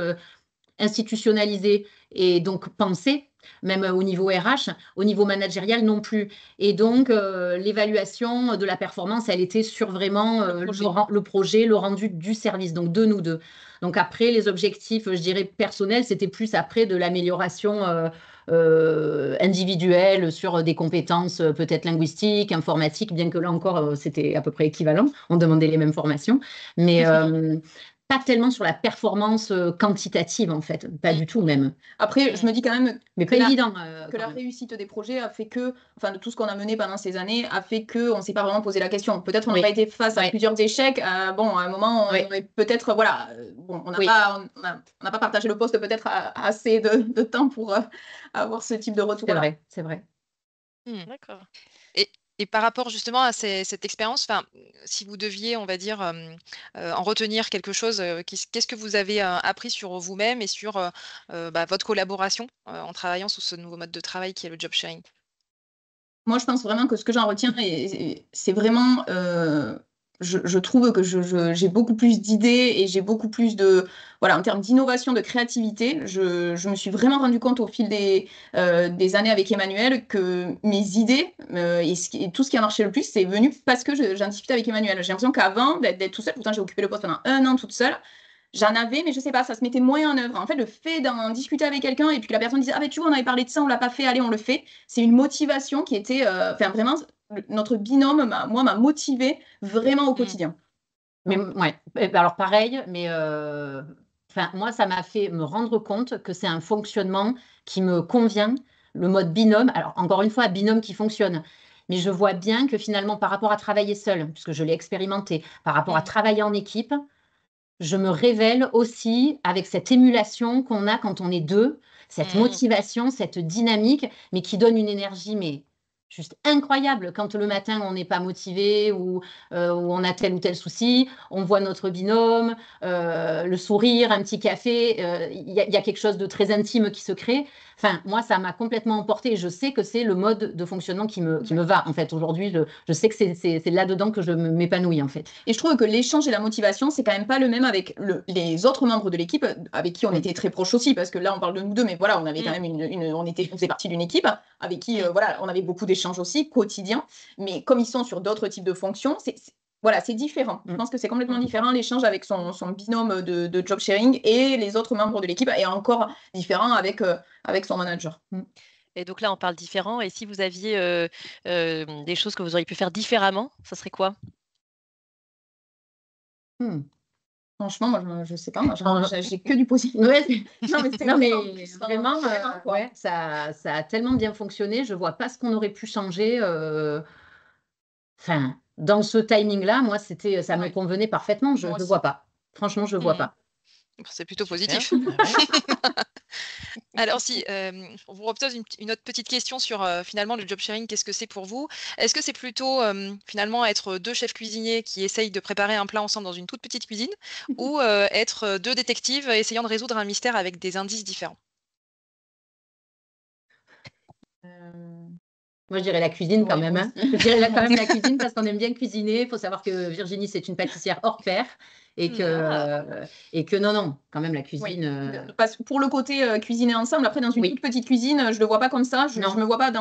institutionnalisé et donc pensé, même au niveau RH, au niveau managérial non plus. Et donc, l'évaluation de la performance, elle était sur vraiment le projet, le rendu du service, donc de nous deux. Donc après, les objectifs, je dirais, personnels, c'était plus après de l'amélioration individuelle sur des compétences peut-être linguistiques, informatiques, bien que là encore, c'était à peu près équivalent. On demandait les mêmes formations. Mais pas tellement sur la performance quantitative, en fait. Pas du tout, même. Après, je me dis quand même Mais pas évident. que la réussite des projets a fait que, enfin, de tout ce qu'on a mené pendant ces années, a fait qu'on ne s'est pas vraiment posé la question. Peut-être on aurait été face à plusieurs échecs. Bon, à un moment, on aurait peut-être, voilà, bon, on n'a pas partagé le poste peut-être assez de temps pour avoir ce type de retour. C'est vrai. D'accord. Et par rapport justement à cette expérience, si vous deviez, on va dire, en retenir quelque chose, qu'est-ce que vous avez appris sur vous-même et sur votre collaboration en travaillant sous ce nouveau mode de travail qui est le job sharing? Moi, je pense vraiment que ce que j'en retiens, c'est vraiment, je trouve que j'ai beaucoup plus d'idées et j'ai beaucoup plus voilà, en termes d'innovation, de créativité. Je me suis vraiment rendu compte au fil des années avec Emmanuel que mes idées et tout ce qui a marché le plus, c'est venu parce que j'en discutais avec Emmanuel. J'ai l'impression qu'avant d'être tout seul, pourtant j'ai occupé le poste pendant 1 an toute seule, j'en avais, mais je sais pas, ça se mettait moins en œuvre. En fait, le fait d'en discuter avec quelqu'un et puis que la personne disait, ah ben tu vois, on avait parlé de ça, on l'a pas fait, allez, on le fait, c'est une motivation qui était, vraiment, notre binôme m'a motivé vraiment au quotidien. Mais ouais, alors pareil, mais moi, ça m'a fait me rendre compte que c'est un fonctionnement qui me convient, le mode binôme. Alors, encore une fois, binôme qui fonctionne. Mais je vois bien que finalement, par rapport à travailler seul, puisque je l'ai expérimenté, par rapport à travailler en équipe, je me révèle aussi avec cette émulation qu'on a quand on est deux, cette motivation, cette dynamique, mais qui donne une énergie, mais juste incroyable. Quand le matin, on n'est pas motivé ou on a tel ou tel souci, on voit notre binôme, le sourire, un petit café, il y a quelque chose de très intime qui se crée. Enfin, moi, ça m'a complètement emporté. Je sais que c'est le mode de fonctionnement qui me va, en fait. Aujourd'hui, je sais que c'est là-dedans que je m'épanouis, en fait. Et je trouve que l'échange et la motivation, c'est quand même pas le même avec les autres membres de l'équipe, avec qui on était très proches aussi, parce que là, on parle de nous deux, mais voilà, on avait quand même on faisait partie d'une équipe avec qui, voilà, on avait beaucoup d'échanges aussi, quotidiens. Mais comme ils sont sur d'autres types de fonctions, voilà, c'est différent. Je pense que c'est complètement différent, l'échange avec son binôme de job sharing et les autres membres de l'équipe, et encore différent avec son manager. Et donc là, on parle différent. Et si vous aviez des choses que vous auriez pu faire différemment, ça serait quoi? Franchement, moi, je sais pas. Moi, j'ai que du positif. Ouais, non, mais vraiment, ouais, ça a tellement bien fonctionné. Je vois pas ce qu'on aurait pu changer. Enfin, dans ce timing-là, moi, ça me convenait parfaitement. Je ne vois pas. Franchement, je ne vois pas. C'est plutôt positif. Alors si, on vous repose une autre petite question sur finalement le job sharing, qu'est-ce que c'est pour vous? Est-ce que c'est plutôt finalement être 2 chefs cuisiniers qui essayent de préparer un plat ensemble dans une toute petite cuisine ou être 2 détectives essayant de résoudre un mystère avec des indices différents? Moi, je dirais la cuisine quand même. Hein. Je dirais quand même la cuisine parce qu'on aime bien cuisiner. Il faut savoir que Virginie, c'est une pâtissière hors pair et que non, quand même la cuisine. Parce que pour le côté cuisiner ensemble, après dans une toute petite cuisine, je le vois pas comme ça. Je me vois pas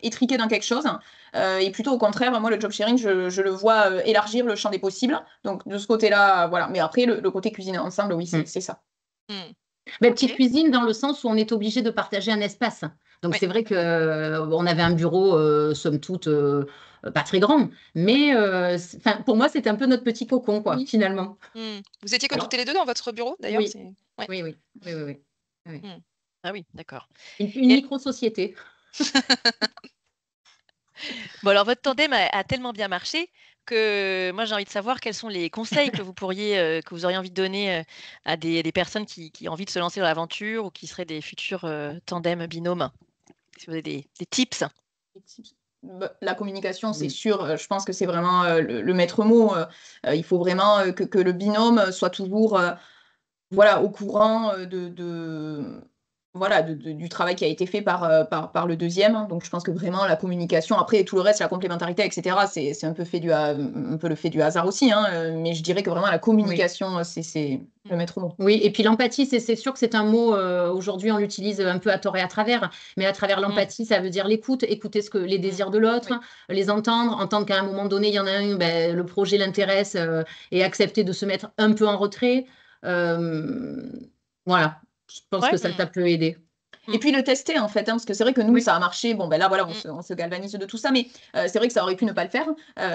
étriquer dans quelque chose. Et plutôt au contraire, moi le job sharing, je le vois élargir le champ des possibles. Donc de ce côté-là, voilà. Mais après le côté cuisiner ensemble, oui, c'est ça. Mais petite cuisine dans le sens où on est obligé de partager un espace. Donc c'est vrai qu'on avait un bureau, somme toute, pas très grand. Mais pour moi, c'était un peu notre petit cocon, quoi, finalement. Vous étiez que toutes les deux dans votre bureau, d'ailleurs? Oui. Ah oui, d'accord. Une micro-société. Bon, alors votre tandem a tellement bien marché que moi j'ai envie de savoir quels sont les conseils que vous auriez envie de donner à des personnes qui ont envie de se lancer dans l'aventure ou qui seraient des futurs tandems binômes. Si vous avez des tips. La communication, c'est sûr. Je pense que c'est vraiment le maître mot. Il faut vraiment que le binôme soit toujours voilà, au courant voilà, du travail qui a été fait par le deuxième. Hein. Donc, je pense que vraiment la communication, après tout le reste, la complémentarité, etc., c'est un peu le fait du hasard aussi. Hein. Mais je dirais que vraiment la communication, c'est le maître mot. Oui, et puis l'empathie, c'est sûr que c'est un mot, aujourd'hui, on l'utilise un peu à tort et à travers. Mais à travers l'empathie, ça veut dire l'écoute, écouter les désirs de l'autre, les entendre qu'à un moment donné, il y en a un, le projet l'intéresse et accepter de se mettre un peu en retrait. Voilà. Je pense que ça peut aider. Et puis le tester en fait, hein, parce que c'est vrai que nous, ça a marché. Bon, ben là, voilà, on se galvanise de tout ça, mais c'est vrai que ça aurait pu ne pas le faire.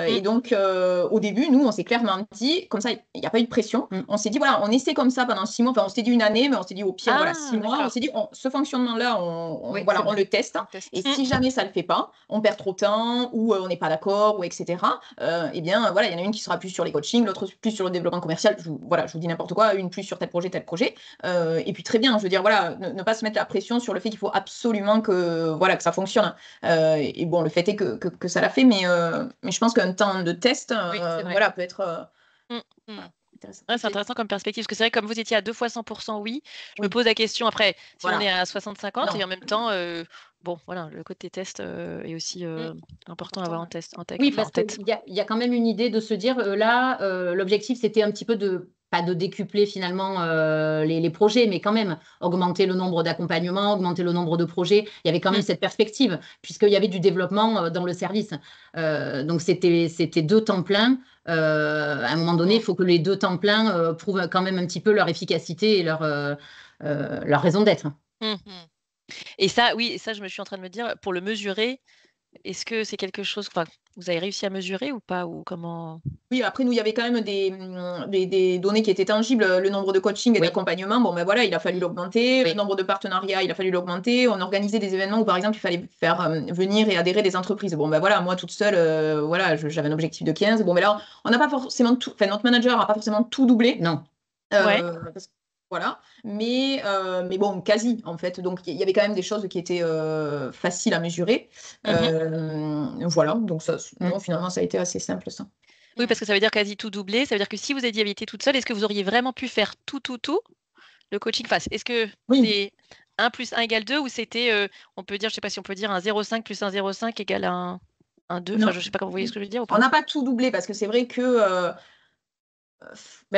Et donc, au début, nous, on s'est clairement dit, comme ça, il n'y a pas eu de pression. On s'est dit, voilà, on essaie comme ça pendant 6 mois. Enfin, on s'est dit 1 année, mais on s'est dit au pire, voilà, 6 mois. On s'est dit, ce fonctionnement-là, on le teste. Et si jamais ça ne le fait pas, on perd trop de temps ou on n'est pas d'accord, ou etc. Eh bien, voilà, il y en a une qui sera plus sur les coachings, l'autre plus sur le développement commercial. Je vous dis n'importe quoi, une plus sur tel projet. Et puis très bien, je veux dire, voilà, ne pas se mettre la pression sur le fait qu'il faut absolument que ça fonctionne. Et bon, le fait est que ça l'a fait, mais je pense qu'un temps de test peut être intéressant. Ouais, c'est intéressant comme perspective, parce que c'est vrai que comme vous étiez à 2 fois 100% oui, je me pose la question après, si on est à 60-50 et en même temps, bon, voilà, le côté test est aussi important à avoir en tête. Oui, parce qu'il y a quand même une idée de se dire, là, l'objectif, c'était un petit peu pas de décupler finalement les projets, mais quand même augmenter le nombre d'accompagnements, augmenter le nombre de projets. Il y avait quand même cette perspective, puisqu'il y avait du développement dans le service. Donc, c'était 2 temps pleins. À un moment donné, il faut que les 2 temps pleins prouvent quand même un petit peu leur efficacité et leur raison d'être. Et ça, oui, ça, je me suis en train de me dire, pour le mesurer, est-ce que c'est quelque chose, vous avez réussi à mesurer ou pas, ou comment? Oui, après, nous, il y avait quand même des données qui étaient tangibles, le nombre de coaching et d'accompagnement. Bon, ben voilà, il a fallu l'augmenter. Le nombre de partenariats, il a fallu l'augmenter. On organisait des événements où, par exemple, il fallait faire venir et adhérer des entreprises. Bon, ben voilà, moi, toute seule, j'avais un objectif de 15. Bon, mais là, on n'a pas forcément tout, enfin, notre manager n'a pas forcément tout doublé. Non. Voilà, mais bon, quasi en fait. Donc il y avait quand même des choses qui étaient faciles à mesurer. Voilà, donc ça, non, finalement, ça a été assez simple ça. Oui, parce que ça veut dire quasi tout doublé. Ça veut dire que si vous aviez été toute seule, est-ce que vous auriez vraiment pu faire tout le coaching face? Est-ce que c'est 1 + 1 = 2 ou c'était, on peut dire, je sais pas si on peut dire un 0,5 + 1,05 égale un 2. Enfin, je sais pas comment vous voyez ce que je veux dire ou pas? On n'a pas tout doublé parce que c'est vrai que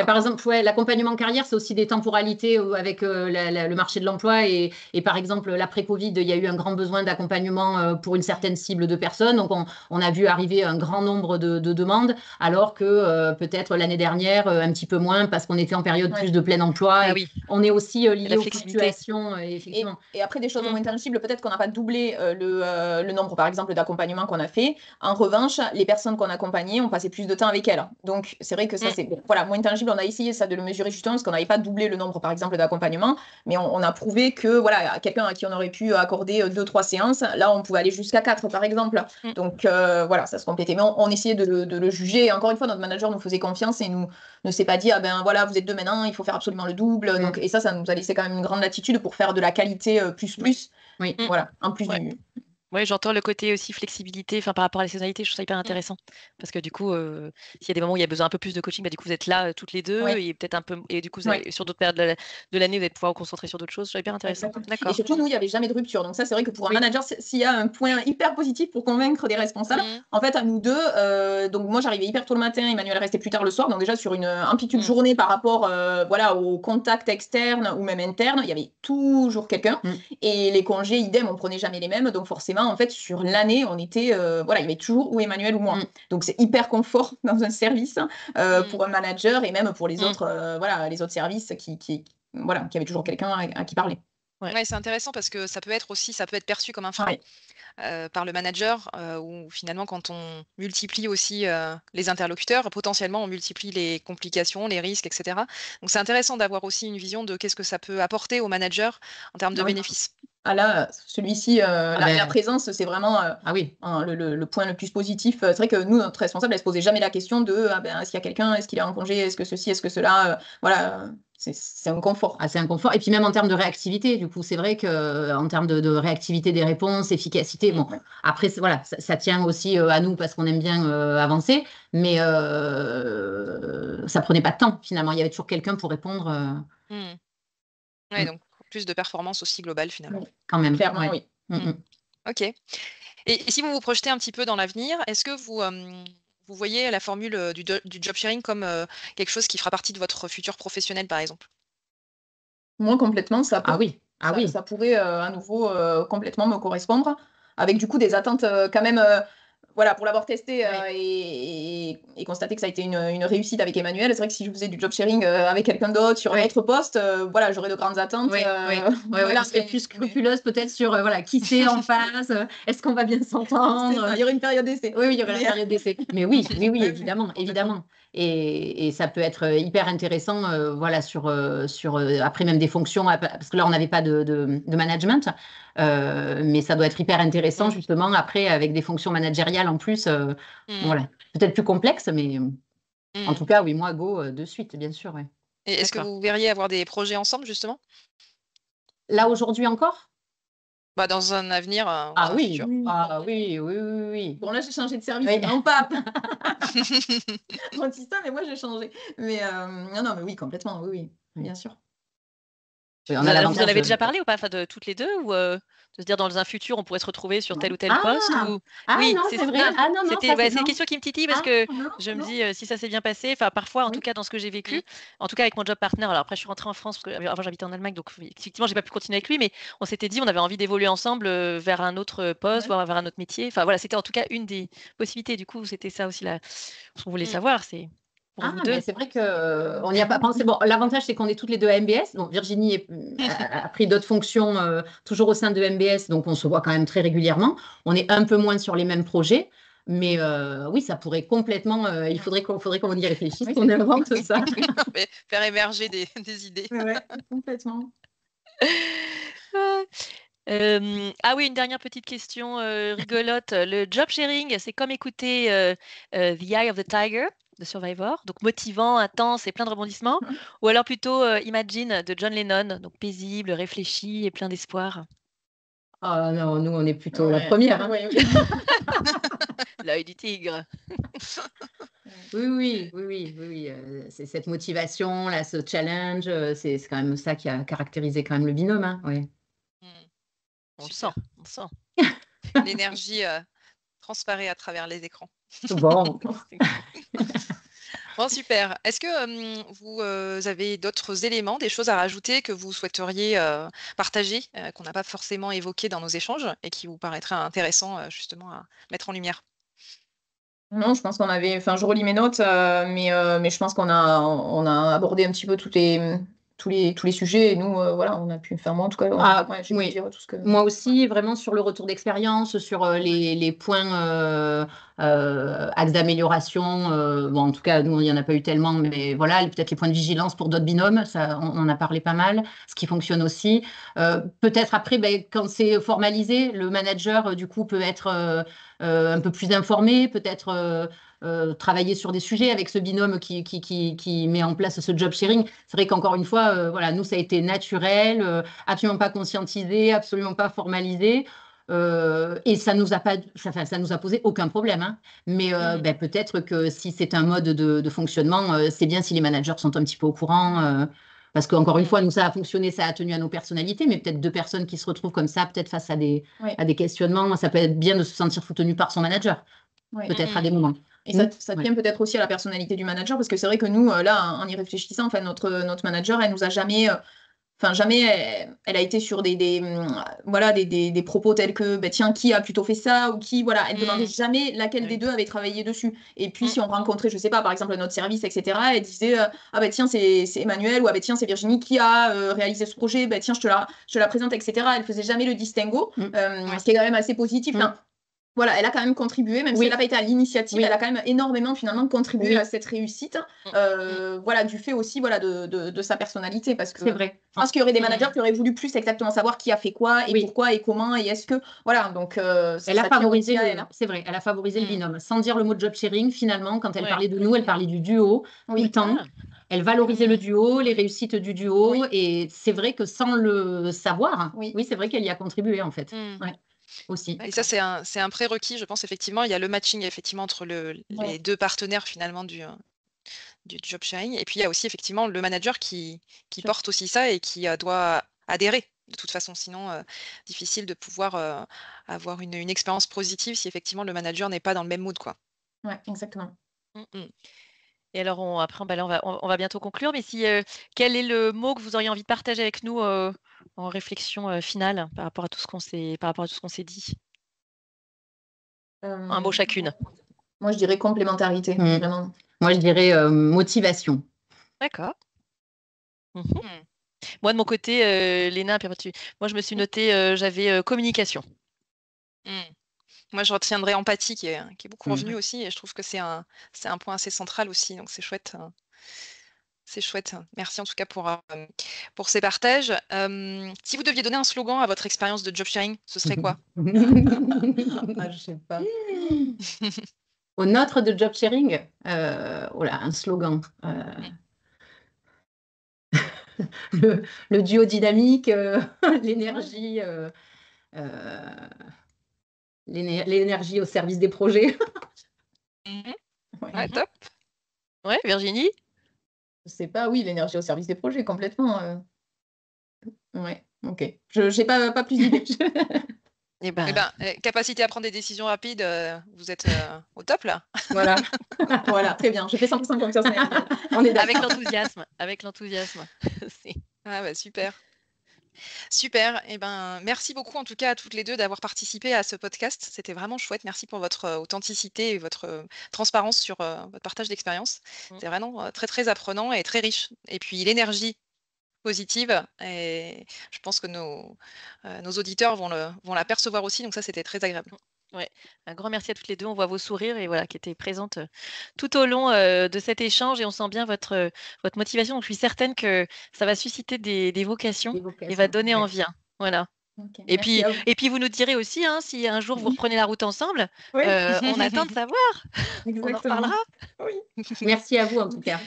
par exemple, l'accompagnement carrière, c'est aussi des temporalités avec le marché de l'emploi et par exemple, l'après-Covid, il y a eu un grand besoin d'accompagnement pour une certaine cible de personnes. Donc, on a vu arriver un grand nombre de demandes, alors que peut-être l'année dernière, un petit peu moins, parce qu'on était en période plus de plein emploi. On est aussi lié aux fluctuations, effectivement. Et après, des choses moins tangibles, peut-être qu'on n'a pas doublé le nombre, par exemple, d'accompagnements qu'on a fait. En revanche, les personnes qu'on accompagnait, on passait plus de temps avec elles. Donc, c'est vrai que ça, c'est moins tangible. On a essayé ça de le mesurer justement parce qu'on n'avait pas doublé le nombre, par exemple, d'accompagnements, mais on a prouvé que quelqu'un à qui on aurait pu accorder 2-3 séances, là, on pouvait aller jusqu'à 4, par exemple. Donc, ça se complétait. Mais on essayait de le juger. Et encore une fois, notre manager nous faisait confiance et ne s'est pas dit, ah ben voilà, vous êtes 2 maintenant, il faut faire absolument le double. Donc, et ça nous a laissé quand même une grande latitude pour faire de la qualité plus. Voilà, en plus du... Oui, j'entends le côté aussi flexibilité, par rapport à la saisonnalité, je trouve ça hyper intéressant. Parce que du coup, s'il y a des moments où il y a besoin un peu plus de coaching, du coup, vous êtes là toutes les deux et peut-être un peu, et du coup, sur d'autres périodes de l'année, vous allez pouvoir vous concentrer sur d'autres choses. Je trouve ça hyper intéressant. Et surtout, nous, il n'y avait jamais de rupture. Donc ça, c'est vrai que pour un manager, s'il y a un point hyper positif pour convaincre des responsables, en fait, à nous deux, donc moi, j'arrivais hyper tôt le matin, Emmanuel restait plus tard le soir. Donc déjà, sur une amplitude journée par rapport au contact externe ou même interne, il y avait toujours quelqu'un. Et les congés, idem, on prenait jamais les mêmes. Donc forcément, en fait, sur l'année, on était, il y avait toujours ou Emmanuel ou moi. Donc c'est hyper confort dans un service pour un manager et même pour les autres, les autres services qui avaient toujours quelqu'un à qui parler. Ouais, c'est intéressant parce que ça peut être perçu comme un frein par le manager, où finalement, quand on multiplie aussi les interlocuteurs, potentiellement, on multiplie les complications, les risques, etc. Donc, c'est intéressant d'avoir aussi une vision de qu'est-ce que ça peut apporter au manager en termes de bénéfices. Ah là, celui-ci, la présence, c'est vraiment le point le plus positif. C'est vrai que nous, notre responsable, elle ne se posait jamais la question de est-ce qu'il y a quelqu'un, est-ce qu'il est en congé, est-ce que ceci, est-ce que cela. C'est un confort. C'est un confort. Et puis même en termes de réactivité, du coup, c'est vrai qu'en termes de réactivité des réponses, efficacité, après, ça tient aussi à nous parce qu'on aime bien avancer, mais ça prenait pas de temps, finalement. Il y avait toujours quelqu'un pour répondre. Donc, plus de performance aussi globale finalement. Oui, quand même. Clairement, Ouais. oui. Mm, mm. Ok. Et si vous vous projetez un petit peu dans l'avenir, est-ce que vous voyez la formule du job sharing comme quelque chose qui fera partie de votre futur professionnel, par exemple? Moi, complètement, ça peut. Ah oui, ah oui. Ça pourrait à nouveau complètement me correspondre, avec du coup des attentes quand même, voilà, pour l'avoir testé et constater que ça a été une réussite avec Emmanuel. C'est vrai que si je faisais du job sharing avec quelqu'un d'autre sur un autre poste, voilà, j'aurais de grandes attentes. On serait plus scrupuleuse peut-être sur voilà, qui c'est en face, est-ce qu'on va bien s'entendre. Il y aurait une période d'essai. Oui, il y aurait la période d'essai. Mais oui, évidemment, évidemment. Et ça peut être hyper intéressant, voilà, sur après même des fonctions, parce que là, on n'avait pas de management, mais ça doit être hyper intéressant, justement, après, avec des fonctions managériales en plus, voilà, peut-être plus complexe, mais en tout cas, oui, moi, go, de suite, bien sûr. Ouais. Et est-ce que vous verriez avoir des projets ensemble, justement? Là, aujourd'hui encore? Dans un avenir, dans un oui, futur. oui. Bon, là, j'ai changé de service, Oui. non pas. On dit ça, mais moi, j'ai changé. Mais non, mais oui, complètement, oui, bien sûr. Oui, Vous en avez déjà parlé ou pas, de toutes les deux, ou de se dire dans un futur on pourrait se retrouver sur tel ou tel poste ou... Oui, non, c'est vrai. C'est une question qui me titille parce que je me dis si ça s'est bien passé, enfin parfois en tout cas dans ce que j'ai vécu, en tout cas avec mon job partner. Alors après je suis rentrée en France parce que avant j'habitais en Allemagne, donc effectivement j'ai pas pu continuer avec lui, mais on s'était dit on avait envie d'évoluer ensemble vers un autre poste, voire vers un autre métier. Enfin voilà, c'était en tout cas une des possibilités. Du coup c'était ça aussi là, ce qu'on voulait savoir, c'est. Mais c'est vrai qu'on n'y a pas pensé. Bon, l'avantage, c'est qu'on est toutes les deux à MBS. Donc, Virginie a pris d'autres fonctions toujours au sein de MBS, donc on se voit quand même très régulièrement. On est un peu moins sur les mêmes projets, mais oui, ça pourrait complètement. Il faudrait qu'on y réfléchisse, qu'on invente ça. Faire émerger des idées. Ouais, complètement. Oui, une dernière petite question rigolote. Le job sharing, c'est comme écouter The Eye of the Tiger de Survivor, donc motivant, intense et plein de rebondissements, ou alors plutôt Imagine de John Lennon, donc paisible, réfléchi et plein d'espoir. Ah non, nous on est plutôt la première. Hein. L'œil du tigre. Oui. C'est cette motivation, là, ce challenge, c'est quand même ça qui a caractérisé quand même le binôme. Hein. Ouais. On le sent. L'énergie transparaît à travers les écrans. Bon. Bon, super. Est-ce que vous avez d'autres éléments, des choses à rajouter que vous souhaiteriez partager, qu'on n'a pas forcément évoqué dans nos échanges et qui vous paraîtraient intéressants justement à mettre en lumière? Non, je pense qu'on avait. Enfin, je relis mes notes, mais je pense qu'on a abordé un petit peu tous les sujets. Et nous, voilà, on a pu faire, moi en tout cas. J'ai pu dire tout ce que. Moi aussi, vraiment sur le retour d'expérience, sur les points axes d'amélioration. Bon, en tout cas, nous, il n'y en a pas eu tellement, mais voilà, peut-être les points de vigilance pour d'autres binômes, ça, on en a parlé pas mal, ce qui fonctionne aussi. Peut-être après, quand c'est formalisé, le manager, du coup, peut être un peu plus informé, peut-être travailler sur des sujets avec ce binôme qui met en place ce job sharing. C'est vrai qu'encore une fois, voilà, nous, ça a été naturel, absolument pas conscientisé, absolument pas formalisé. Et ça nous a posé aucun problème. Hein. Mais peut-être que si c'est un mode de fonctionnement, c'est bien si les managers sont un petit peu au courant. Parce qu'encore une fois, nous, ça a fonctionné, ça a tenu à nos personnalités, mais peut-être deux personnes qui se retrouvent comme ça, peut-être face à des questionnements, ça peut être bien de se sentir soutenu par son manager, peut-être à des moments. Et ça tient peut-être aussi à la personnalité du manager, parce que c'est vrai que nous, là, en y réfléchissant, enfin, notre manager, elle nous a jamais... jamais elle a été sur des propos tels que tiens, qui a plutôt fait ça ou qui, voilà, elle demandait jamais laquelle des deux avait travaillé dessus. Et puis si on rencontrait, je sais pas, par exemple notre service, etc., elle disait tiens, c'est Emmanuel, ou tiens, c'est Virginie qui a réalisé ce projet, tiens, je te la présente, etc. Elle faisait jamais le distinguo, ce qui est quand même assez positif. Voilà, elle a quand même contribué, même si elle n'a pas été à l'initiative, elle a quand même énormément finalement contribué à cette réussite, voilà, du fait aussi de sa personnalité, parce que c'est vrai. Je pense qu'il y aurait des managers qui auraient voulu plus exactement savoir qui a fait quoi et pourquoi et comment et est-ce que voilà, donc elle a favorisé c'est vrai, elle a favorisé le binôme sans dire le mot job sharing. Finalement, quand elle parlait de nous, elle parlait du duo tout le temps. Elle valorisait le duo, les réussites du duo, et c'est vrai que sans le savoir, c'est vrai qu'elle y a contribué en fait. Aussi. Et ça, c'est un prérequis, je pense, effectivement. Il y a le matching effectivement entre les deux partenaires finalement du job sharing. Et puis il y a aussi effectivement le manager qui porte aussi ça et qui doit adhérer. De toute façon, sinon, difficile de pouvoir avoir une expérience positive si effectivement le manager n'est pas dans le même mood, quoi. Ouais, exactement. Et alors, après, là, on va bientôt conclure, mais quel est le mot que vous auriez envie de partager avec nous en réflexion finale par rapport à tout ce qu'on s'est dit? Un mot chacune. Moi, je dirais complémentarité, vraiment. Moi, je dirais motivation. D'accord. Mm. Moi, de mon côté, Léna, moi, je me suis notée, j'avais communication. Moi, je retiendrai empathie qui est beaucoup revenu aussi, et je trouve que c'est un point assez central aussi, donc c'est chouette. C'est chouette. Merci en tout cas pour ces partages. Si vous deviez donner un slogan à votre expérience de job sharing, ce serait quoi? Je sais pas. Au nôtre de job sharing, un slogan. Le duo dynamique, l'énergie, l'énergie au service des projets. Ouais, top. Ouais, Virginie? Je sais pas, oui, l'énergie au service des projets, complètement. Ouais, ok. Je n'ai pas plus d'idées. Eh ben, capacité à prendre des décisions rapides, vous êtes au top là. Voilà. Voilà, très bien. Je fais 100% confiance à Emmanuel. On est d'accord. avec l'enthousiasme. Ah bah, super. Super. Merci beaucoup en tout cas à toutes les deux d'avoir participé à ce podcast. C'était vraiment chouette. Merci pour votre authenticité et votre transparence sur votre partage d'expérience. C'était vraiment très très apprenant et très riche. Et puis l'énergie positive, et je pense que nos auditeurs vont la percevoir aussi. Donc ça, c'était très agréable. Ouais, un grand merci à toutes les deux. On voit vos sourires et voilà, qui étaient présentes tout au long de cet échange, et on sent bien votre motivation. Donc, je suis certaine que ça va susciter des vocations et va donner envie. Voilà. Okay, et puis vous nous direz aussi si un jour vous reprenez la route ensemble. Oui. On attend de savoir. Exactement. On en reparlera. Oui. Merci à vous en tout cas.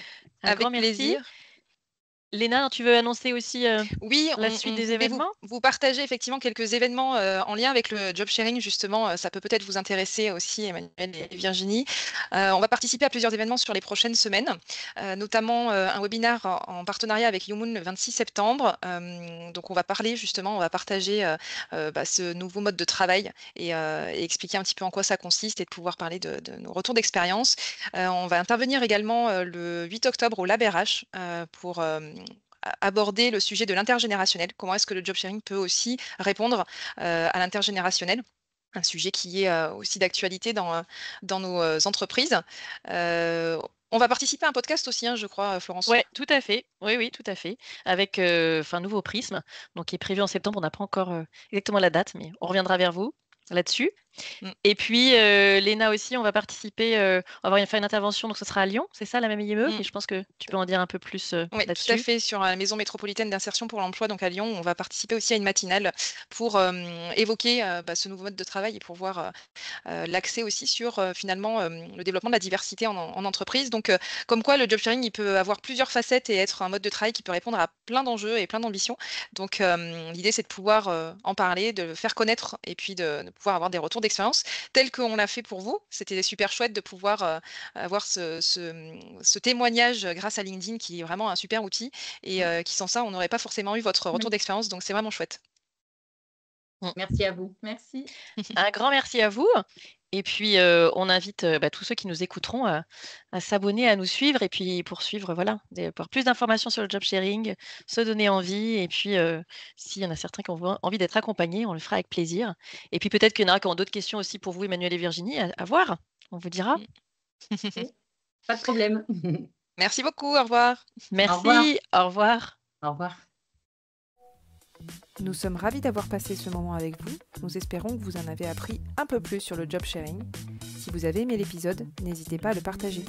Un grand merci. Plaisir. Léna, tu veux annoncer aussi la suite des événements? Vous partagez effectivement quelques événements en lien avec le job sharing, justement. Ça peut peut-être vous intéresser aussi, Emmanuel et Virginie. On va participer à plusieurs événements sur les prochaines semaines, notamment un webinaire en partenariat avec YouMoon le 26 septembre. Donc, on va partager ce nouveau mode de travail et expliquer un petit peu en quoi ça consiste, et de pouvoir parler de nos retours d'expérience. On va intervenir également le 8 octobre au Lab RH pour aborder le sujet de l'intergénérationnel. Comment est-ce que le job sharing peut aussi répondre à l'intergénérationnel? Un sujet qui est aussi d'actualité dans nos entreprises. On va participer à un podcast aussi, je crois, Florence. Oui, tout à fait. Oui, tout à fait. Avec un nouveau prisme, donc qui est prévu en septembre. On n'a pas encore exactement la date, mais on reviendra vers vous là-dessus. Et puis, Léna aussi, on va participer, on va faire une intervention, donc ce sera à Lyon, c'est ça, la même IME? Et je pense que tu peux en dire un peu plus Oui, là-dessus. tout à fait, sur la maison métropolitaine d'insertion pour l'emploi, donc à Lyon. On va participer aussi à une matinale pour évoquer ce nouveau mode de travail, et pour voir l'accès aussi sur finalement le développement de la diversité en entreprise. Donc, comme quoi le job sharing, il peut avoir plusieurs facettes et être un mode de travail qui peut répondre à plein d'enjeux et plein d'ambitions. Donc, l'idée, c'est de pouvoir en parler, de le faire connaître, et puis de pouvoir avoir des retours d'expérience tels qu'on l'a fait pour vous. C'était super chouette de pouvoir avoir ce témoignage grâce à LinkedIn, qui est vraiment un super outil, et qui, sans ça, on n'aurait pas forcément eu votre retour d'expérience. Donc, c'est vraiment chouette. Merci à vous. Merci. Un grand merci à vous. Et puis, on invite tous ceux qui nous écouteront à s'abonner, à nous suivre, et puis poursuivre, pour plus d'informations sur le job sharing, se donner envie. Et puis, s'il y en a certains qui ont envie d'être accompagnés, on le fera avec plaisir. Et puis, peut-être qu'il y en aura qui ont d'autres questions aussi pour vous, Emmanuel et Virginie, à voir. On vous dira. Pas de problème. Merci beaucoup. Au revoir. Merci. Au revoir. Au revoir. Nous sommes ravis d'avoir passé ce moment avec vous. Nous espérons que vous en avez appris un peu plus sur le job sharing. Si vous avez aimé l'épisode, n'hésitez pas à le partager.